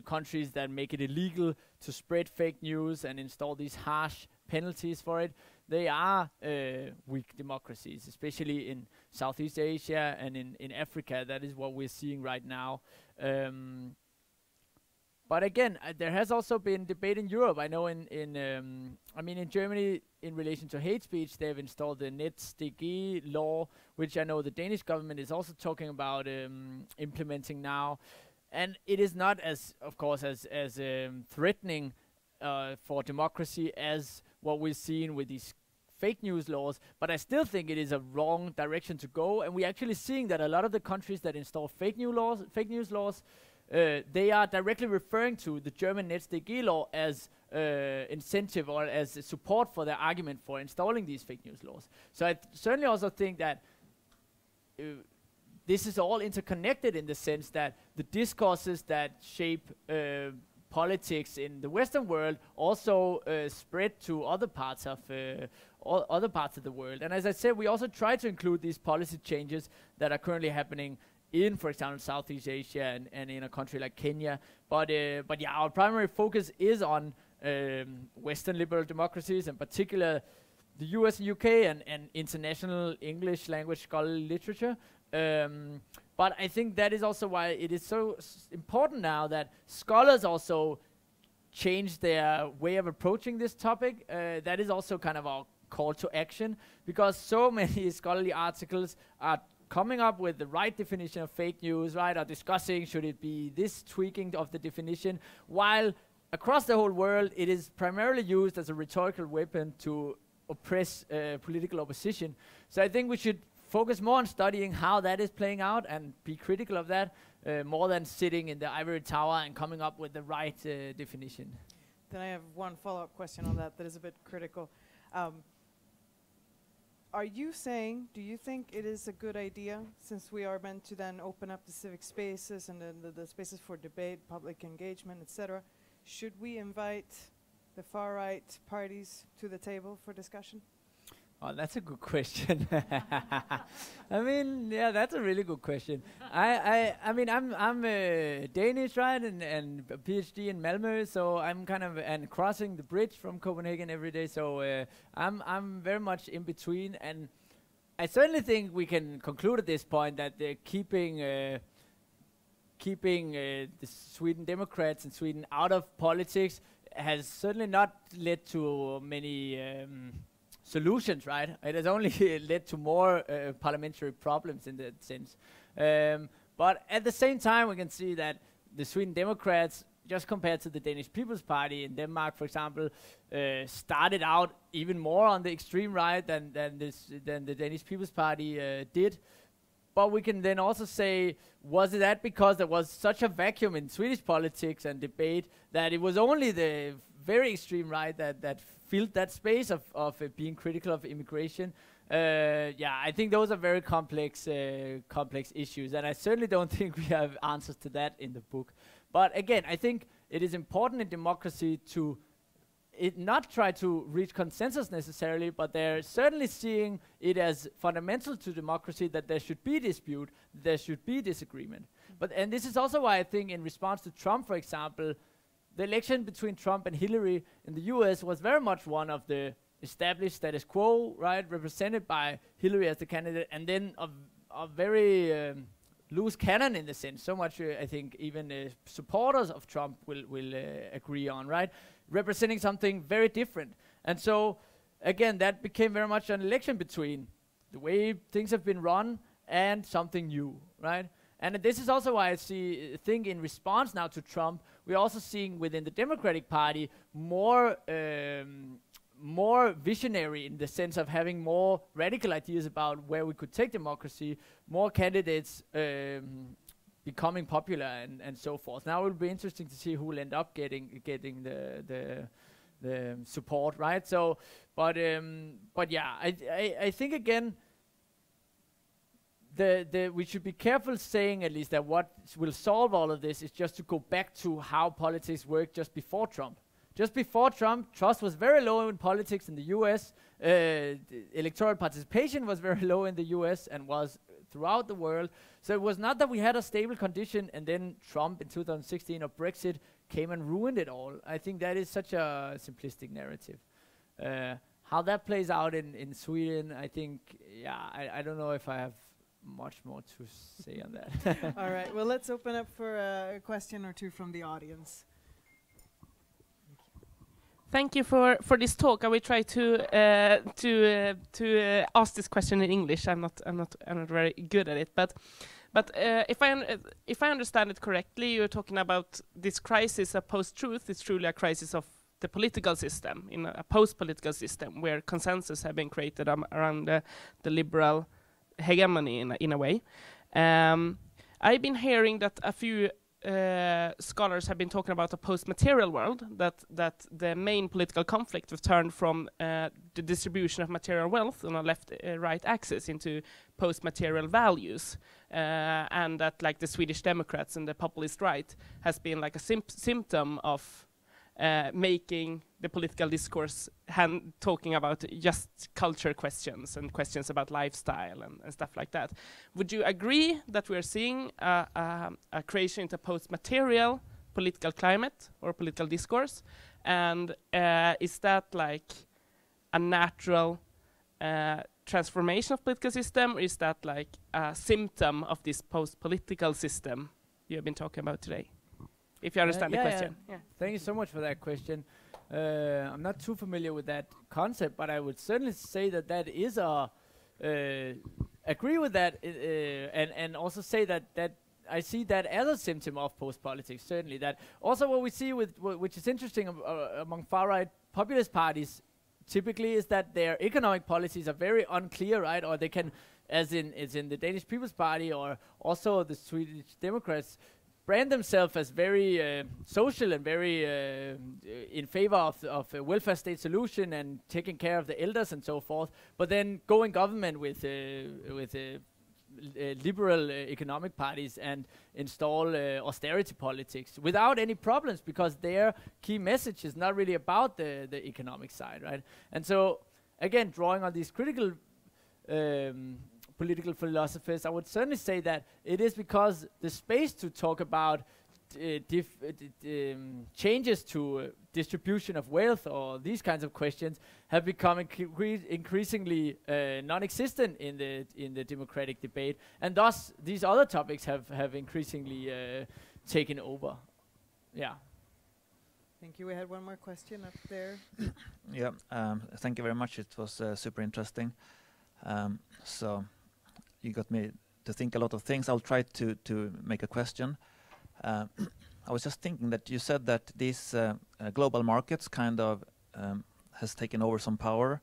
countries that make it illegal to spread fake news and install these harsh penalties for it, they are weak democracies, especially in Southeast Asia and in Africa. That is what we're seeing right now. But again, there has also been debate in Europe. I know in Germany, in relation to hate speech, they've installed the NetzDG law, which I know the Danish government is also talking about implementing now. And it is not as threatening for democracy as what we've seen with these fake news laws, but I still think it is a wrong direction to go. And we're actually seeing that a lot of the countries that install fake news laws they are directly referring to the German NetzDG law as incentive or as support for their argument for installing these fake news laws. So I certainly also think that this is all interconnected in the sense that the discourses that shape politics in the Western world also spread to other parts of the world. And as I said, we also try to include these policy changes that are currently happening in, for example, Southeast Asia and in a country like Kenya. But yeah, our primary focus is on Western liberal democracies, in particular the US and UK and international English language scholarly literature. But I think that is also why it is so important now that scholars also change their way of approaching this topic. That is also kind of our call to action, because so many scholarly articles are coming up with the right definition of fake news, right, or discussing should it be this tweaking of the definition, while across the whole world it is primarily used as a rhetorical weapon to oppress political opposition. So I think we should focus more on studying how that is playing out and be critical of that, more than sitting in the ivory tower and coming up with the right definition. Then I have one follow-up question on that is a bit critical. Are you saying, do you think it is a good idea, since we are meant to then open up the civic spaces and then the spaces for debate, public engagement, etc., should we invite the far-right parties to the table for discussion? Oh, that's a good question. I mean, yeah, that's a really good question. I mean, I'm Danish, right, and a PhD in Malmö, so I'm kind of and crossing the bridge from Copenhagen every day. So I'm very much in between, and I certainly think we can conclude at this point that keeping the Sweden Democrats in Sweden out of politics has certainly not led to many solutions, right? It has only led to more parliamentary problems in that sense. But at the same time, we can see that the Sweden Democrats, just compared to the Danish People's Party in Denmark, for example, started out even more on the extreme right than the Danish People's Party did. But we can then also say, was it that because there was such a vacuum in Swedish politics and debate that it was only the very extreme right that filled that space of being critical of immigration? Yeah, I think those are very complex issues, and I certainly don't think we have answers to that in the book. But again, I think it is important in democracy to not try to reach consensus necessarily, but they're certainly seeing it as fundamental to democracy that there should be dispute, there should be disagreement. And this is also why I think in response to Trump, for example, the election between Trump and Hillary in the US was very much one of the established status quo, right, represented by Hillary as the candidate, and then a very loose cannon in the sense. So much, I think, even supporters of Trump will agree on, right, representing something very different. And so, again, that became very much an election between the way things have been run and something new, right? And this is also why I think in response now to Trump, we're also seeing within the Democratic Party more visionary in the sense of having more radical ideas about where we could take democracy, more candidates becoming popular and so forth. Now it will be interesting to see who will end up getting the support, right? So, but yeah, I think again, we should be careful saying at least that what will solve all of this is just to go back to how politics worked just before Trump. Just before Trump, trust was very low in politics in the US. Electoral participation was very low in the US and was throughout the world. So it was not that we had a stable condition and then Trump in 2016 or Brexit came and ruined it all. I think that is such a simplistic narrative. How that plays out in Sweden, I think, yeah, I don't know if I have much more to say on that. All right, well, let's open up for a question or two from the audience. Thank you for this talk. I will try to ask this question in English. I'm not very good at it, but if I understand it correctly, you're talking about this crisis of post-truth. It's truly a crisis of the political system, in a post-political system where consensus have been created around the liberal hegemony in a way. I've been hearing that a few scholars have been talking about a post-material world, that the main political conflict have turned from the distribution of material wealth on a left-right axis into post-material values, and that like the Swedish Democrats and the populist right has been like a symptom of making the political discourse talking about just culture questions and questions about lifestyle and stuff like that. Would you agree that we are seeing a creation into post-material political climate or political discourse? And is that like a natural transformation of political system, or is that like a symptom of this post-political system you have been talking about today? If you understand the question. Yeah. Thank you so much for that question. I'm not too familiar with that concept, but I would certainly say that is a agree with that, and also say that I see that as a symptom of post-politics. Certainly, that also what we see with which is interesting among far-right populist parties, typically is that their economic policies are very unclear, right? Or they can, as in the Danish People's Party or also the Swedish Democrats, brand themselves as very social and very in favor of a welfare state solution and taking care of the elders and so forth, but then go in government with liberal economic parties and install austerity politics without any problems, because their key message is not really about the economic side, right? And so, again, drawing on these critical political philosophers, I would certainly say that it is because the space to talk about changes to distribution of wealth or these kinds of questions have become increasingly non-existent in the democratic debate, and thus these other topics have increasingly taken over. Yeah. Thank you. We had one more question up there. Yeah. Thank you very much. It was super interesting. So you got me to think a lot of things. I'll try to make a question. I was just thinking that you said that these global markets kind of has taken over some power,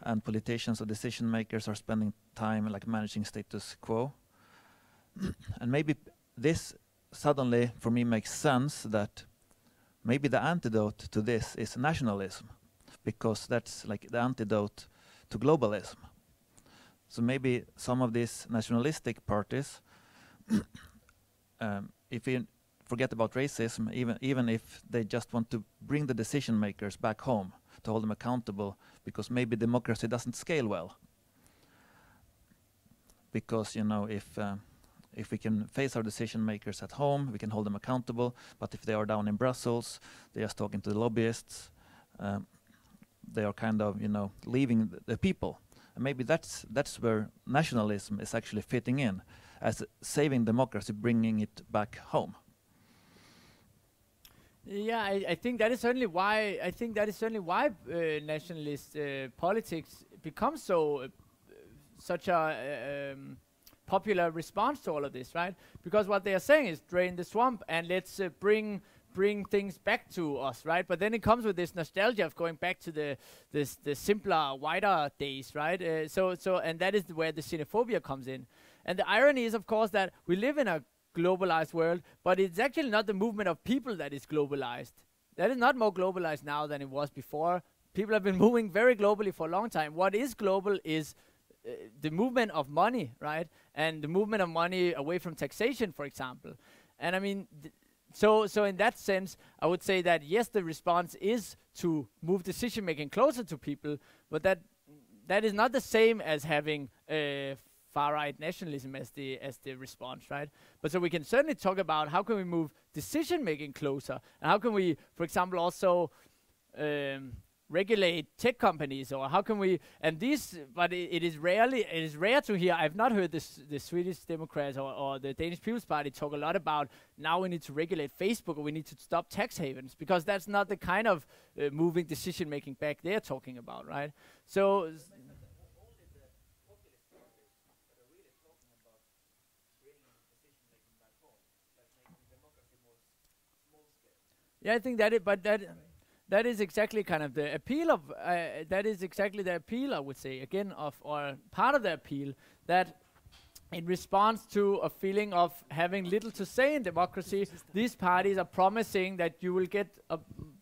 and politicians or decision makers are spending time like managing status quo. And maybe this suddenly for me makes sense, that maybe the antidote to this is nationalism, because that's like the antidote to globalism. So maybe some of these nationalistic parties, if we forget about racism, even if they just want to bring the decision makers back home to hold them accountable, because maybe democracy doesn't scale well. Because, you know, if we can face our decision makers at home, we can hold them accountable. But if they are down in Brussels, they are just talking to the lobbyists. They are kind of, you know, leaving the people. And maybe that's where nationalism is actually fitting in, as saving democracy, bringing it back home. Yeah, I think that is certainly why. I think that is certainly why nationalist politics becomes such a popular response to all of this, right? Because what they are saying is drain the swamp and let's bring things back to us, right? But then it comes with this nostalgia of going back to the simpler, wider days, right? So and that is where the xenophobia comes in. And the irony is, of course, that we live in a globalized world, but it's actually not the movement of people that is globalized. That is not more globalized now than it was before. People have been moving very globally for a long time. What is global is the movement of money, right? And the movement of money away from taxation, for example. And I mean, so in that sense, I would say that yes, the response is to move decision-making closer to people, but that is not the same as having far-right nationalism as the response, right? But so we can certainly talk about how can we move decision-making closer, and how can we, for example, also regulate tech companies, or how can we, and these, but it is rare to hear. I've not heard the Swedish Democrats or the Danish People's Party talk a lot about now we need to regulate Facebook or we need to stop tax havens, because that's not the kind of moving decision-making back they're talking about, right? So yeah, I think that it, but that is exactly kind of the appeal of that is exactly the appeal, I would say, again, of, or part of the appeal, that in response to a feeling of having little to say in democracy, these parties are promising that you will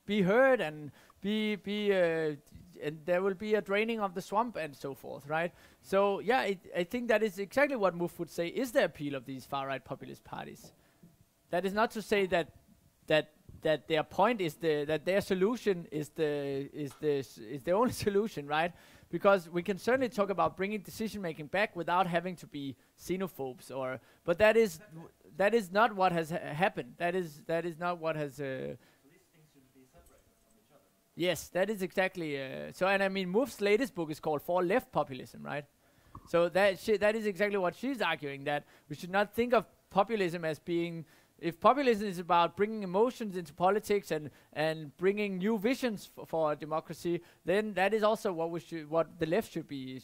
be heard and and there will be a draining of the swamp and so forth, right? So yeah, I think that is exactly what MOVE would say is the appeal of these far-right populist parties. That is not to say that their point is that their solution is the only solution, right? Because we can certainly talk about bringing decision making back without having to be xenophobes, but that is not what has happened. That is not what has. Yes, that is exactly. So, and I mean, MOVE's latest book is called For Left Populism, right? So that is exactly what she's arguing, that we should not think of populism as being. If populism is about bringing emotions into politics and bringing new visions for democracy, then that is also what the left should be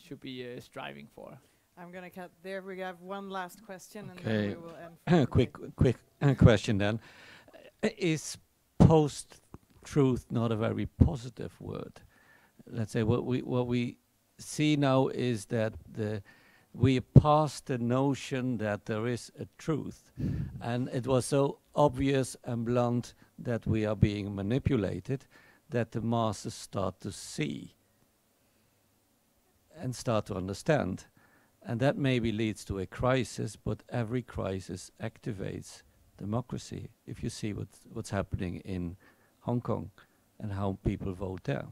striving for. I'm going to cut there. We have one last question, and Okay. then we will end. Quick question then. Is post-truth not a very positive word? Let's say what we see now is that we passed the notion that there is a truth, and it was so obvious and blunt that we are being manipulated that the masses start to see and start to understand. And that maybe leads to a crisis, but every crisis activates democracy. If you see what's happening in Hong Kong and how people vote there.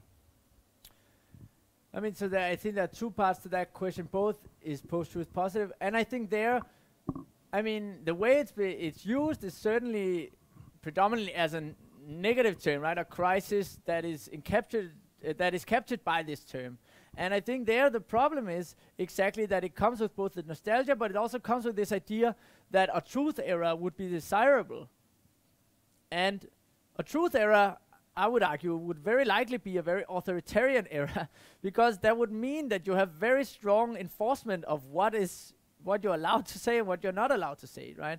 I mean, so I think there are two parts to that question. Both is post-truth positive, and I think I mean, the way it's used is certainly predominantly as a negative term, right? A crisis that is captured by this term. And I think the problem is exactly that it comes with both the nostalgia, but it also comes with this idea that a truth era would be desirable. And a truth era, I would argue, would very likely be a very authoritarian era, because that would mean that you have very strong enforcement of what you're allowed to say and what you're not allowed to say, right?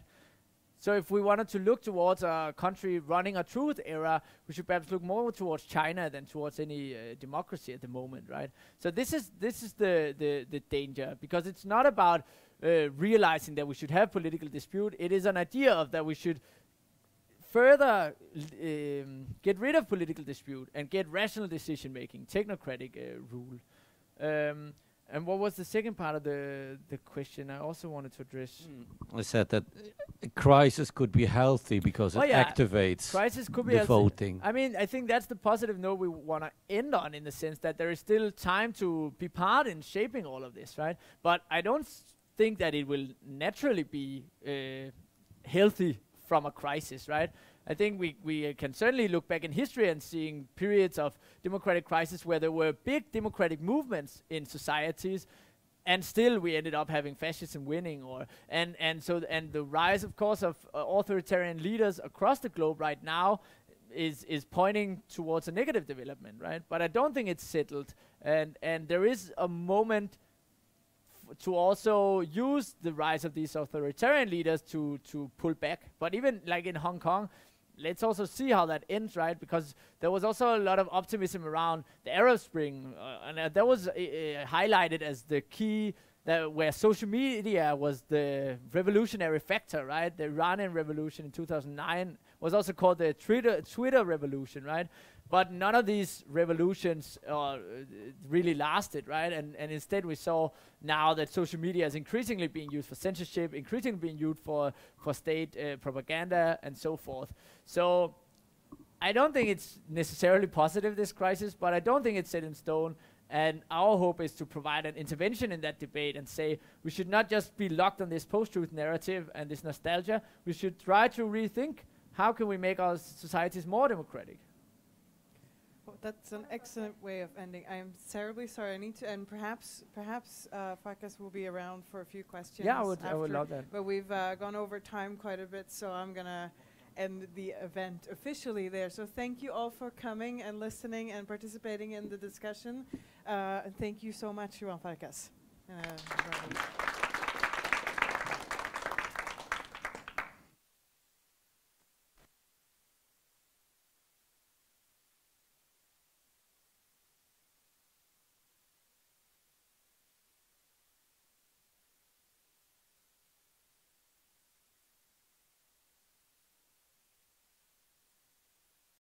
So if we wanted to look towards a country running a truth era, we should perhaps look more towards China than towards any democracy at the moment, right? So this is the danger, because it's not about realizing that we should have political dispute. It is an idea of that we should further get rid of political dispute and get rational decision making, technocratic rule. And what was the second part of the question I also wanted to address? I said that a crisis could be healthy because it activates crisis could be the voting. I mean, I think that's the positive note we want to end on, in the sense that there is still time to be part in shaping all of this, right? But I don't think that it will naturally be healthy from a crisis, right? I think we can certainly look back in history and seeing periods of democratic crisis where there were big democratic movements in societies, and still we ended up having fascism winning, and the rise, of course, of authoritarian leaders across the globe right now is pointing towards a negative development, right? But I don't think it's settled, and there is a moment to also use the rise of these authoritarian leaders to pull back. But even like in Hong Kong, let's also see how that ends, right? Because there was also a lot of optimism around the Arab Spring, and that was highlighted as the key, where social media was the revolutionary factor, right? The Iranian revolution in 2009 was also called the Twitter revolution, right? But none of these revolutions really lasted, right? And instead we saw now that social media is increasingly being used for censorship, increasingly being used for state propaganda and so forth. So I don't think it's necessarily positive, this crisis, but I don't think it's set in stone. And our hope is to provide an intervention in that debate and say we should not just be locked on this post-truth narrative and this nostalgia. We should try to rethink how can we make our societies more democratic. Well, that's an excellent way of ending. I am terribly sorry. I need to end. Perhaps Farkas will be around for a few questions. Yeah, I would love that. But we've gone over time quite a bit, so I'm gonna end the event officially there. So thank you all for coming and listening and participating in the discussion. And thank you so much, Johan Farkas.